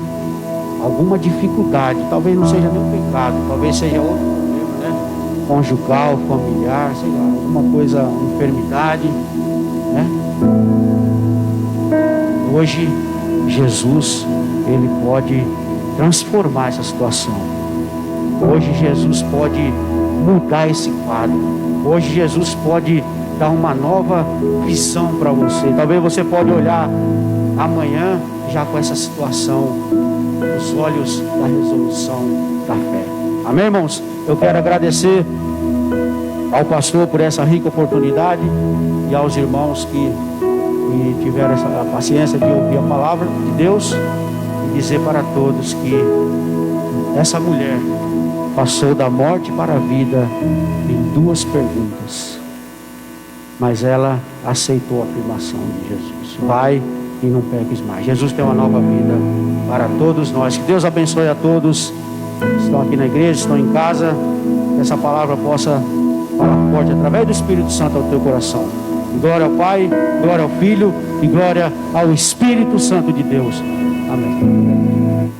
alguma dificuldade, talvez não seja nem pecado, talvez seja outro problema, conjugal, familiar, sei lá, alguma coisa, enfermidade, Hoje Jesus, ele pode transformar essa situação. Hoje Jesus pode mudar esse quadro. Hoje Jesus pode dar uma nova visão para você. Talvez você pode olhar amanhã já com essa situação, os olhos da resolução da fé. Amém, irmãos? Eu quero agradecer ao pastor por essa rica oportunidade e aos irmãos que tiveram essa paciência de ouvir a palavra de Deus, e dizer para todos que essa mulher passou da morte para a vida em 2 perguntas, mas ela aceitou a afirmação de Jesus: vai e não peques mais. Jesus tem uma nova vida para todos nós. Que Deus abençoe a todos que estão aqui na igreja, estão em casa, que essa palavra possa falar forte através do Espírito Santo ao teu coração. Glória ao Pai, glória ao Filho e glória ao Espírito Santo de Deus. Amém.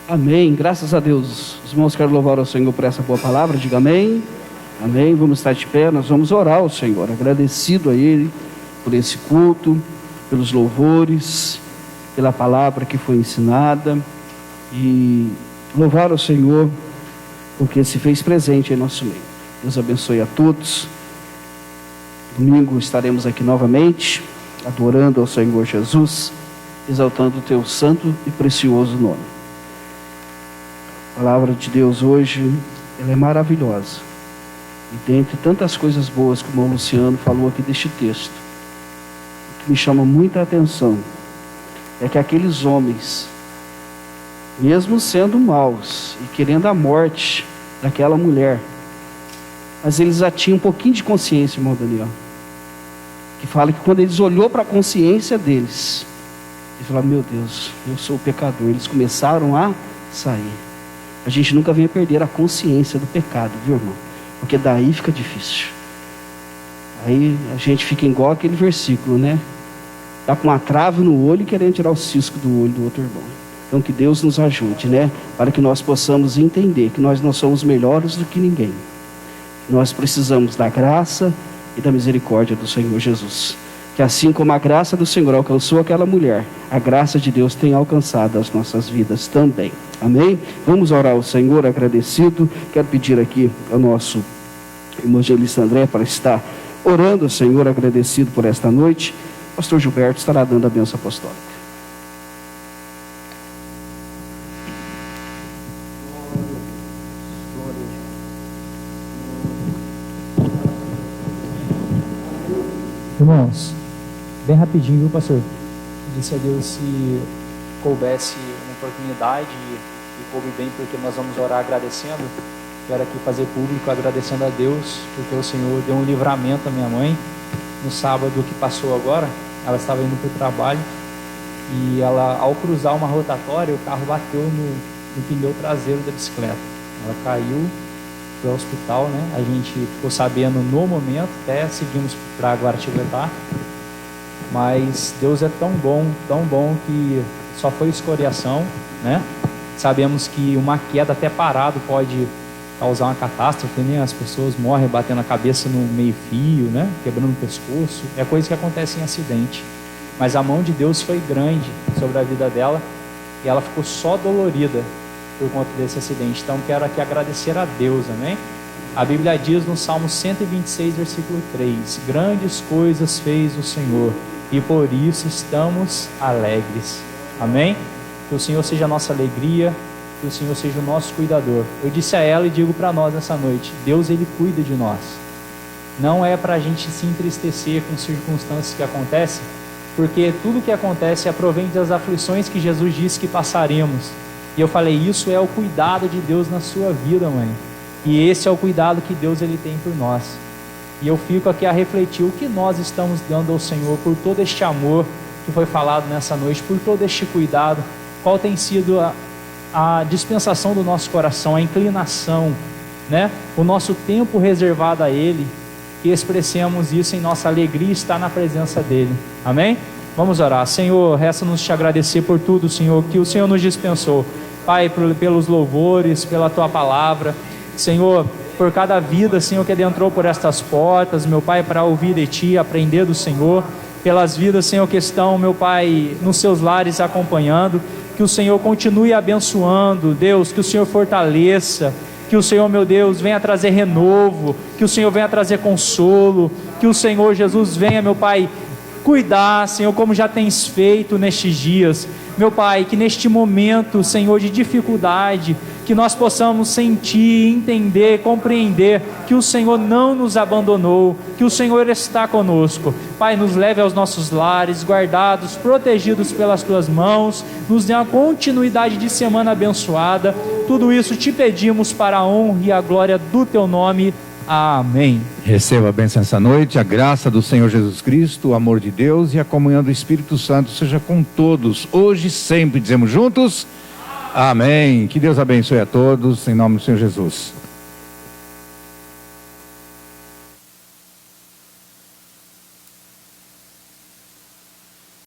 Amém, graças a Deus. Os irmãos querem louvar ao Senhor por essa boa palavra, diga amém. Amém, vamos estar de pé, nós vamos orar ao Senhor, agradecido a Ele por esse culto, pelos louvores, pela palavra que foi ensinada, e louvar ao Senhor porque se fez presente em nosso meio. Deus abençoe a todos. Domingo estaremos aqui novamente, adorando ao Senhor Jesus, exaltando o teu santo e precioso nome. A palavra de Deus hoje, ela é maravilhosa. E dentre tantas coisas boas que o irmão Luciano falou aqui deste texto, o que me chama muita atenção é que aqueles homens, mesmo sendo maus e querendo a morte daquela mulher, mas eles já tinham um pouquinho de consciência, irmão Daniel. que fala que quando eles olhou para a consciência deles, eles falaram: meu Deus, eu sou pecador. Eles começaram a sair. A gente nunca venha perder a consciência do pecado, viu, irmão? Porque daí fica difícil. Aí a gente fica igual aquele versículo, né? Tá com uma trave no olho e querendo tirar o cisco do olho do outro irmão. Então que Deus nos ajude, né? Para que nós possamos entender que nós não somos melhores do que ninguém. Nós precisamos da graça e da misericórdia do Senhor Jesus. Que assim como a graça do Senhor alcançou aquela mulher, a graça de Deus tem alcançado as nossas vidas também. Amém? Vamos orar ao Senhor agradecido. Quero pedir aqui ao nosso evangelista André para estar orando ao Senhor agradecido por esta noite. Pastor Gilberto estará dando a bênção apostólica. Irmãos, bem rapidinho, viu, pastor? Disse a Deus se coubesse uma oportunidade e coube bem, porque nós vamos orar agradecendo. Quero aqui fazer público agradecendo a Deus, porque o Senhor deu um livramento à minha mãe no sábado que passou agora. Ela estava indo para o trabalho e ela, ao cruzar uma rotatória, o carro bateu no pneu traseiro da bicicleta. Ela caiu, foi ao hospital, né? A gente ficou sabendo no momento, até seguimos para Guaratinguetá. Mas Deus é tão bom que só foi escoriação, né? Sabemos que uma queda até parado pode causar uma catástrofe, né? As pessoas morrem batendo a cabeça no meio-fio, né? Quebrando o pescoço. É coisa que acontece em acidente. Mas a mão de Deus foi grande sobre a vida dela e ela ficou só dolorida por conta desse acidente. Então quero aqui agradecer a Deus, amém? A Bíblia diz no Salmo 126, versículo 3: grandes coisas fez o Senhor e por isso estamos alegres, amém? Que o Senhor seja a nossa alegria, que o Senhor seja o nosso cuidador. Eu disse a ela e digo para nós nessa noite: Deus, Ele cuida de nós. Não é para a gente se entristecer com circunstâncias que acontecem, porque tudo que acontece é provém das aflições que Jesus disse que passaremos. E eu falei: isso é o cuidado de Deus na sua vida, mãe. E esse é o cuidado que Deus Ele tem por nós. E eu fico aqui a refletir o que nós estamos dando ao Senhor por todo este amor que foi falado nessa noite, por todo este cuidado. Qual tem sido a dispensação do nosso coração, a inclinação, né? O nosso tempo reservado a Ele, que expressemos isso em nossa alegria estar na presença dEle, amém? Vamos orar. Senhor, resta-nos te agradecer por tudo, Senhor, que o Senhor nos dispensou, Pai, pelos louvores, pela Tua palavra, Senhor, por cada vida, Senhor, que adentrou por estas portas, meu Pai, para ouvir de Ti, aprender do Senhor, pelas vidas, Senhor, que estão, meu Pai, nos seus lares acompanhando, que o Senhor continue abençoando, Deus, que o Senhor fortaleça, que o Senhor, meu Deus, venha trazer renovo, que o Senhor venha trazer consolo, que o Senhor Jesus venha, meu Pai, cuidar, Senhor, como já tens feito nestes dias, meu Pai, que neste momento, Senhor, de dificuldade, que nós possamos sentir, entender, compreender que o Senhor não nos abandonou, que o Senhor está conosco. Pai, nos leve aos nossos lares, guardados, protegidos pelas Tuas mãos, nos dê uma continuidade de semana abençoada. Tudo isso te pedimos para a honra e a glória do Teu nome. Amém. Receba a bênção essa noite, a graça do Senhor Jesus Cristo, o amor de Deus e a comunhão do Espírito Santo seja com todos, hoje e sempre. Dizemos juntos, amém. Que Deus abençoe a todos, em nome do Senhor Jesus.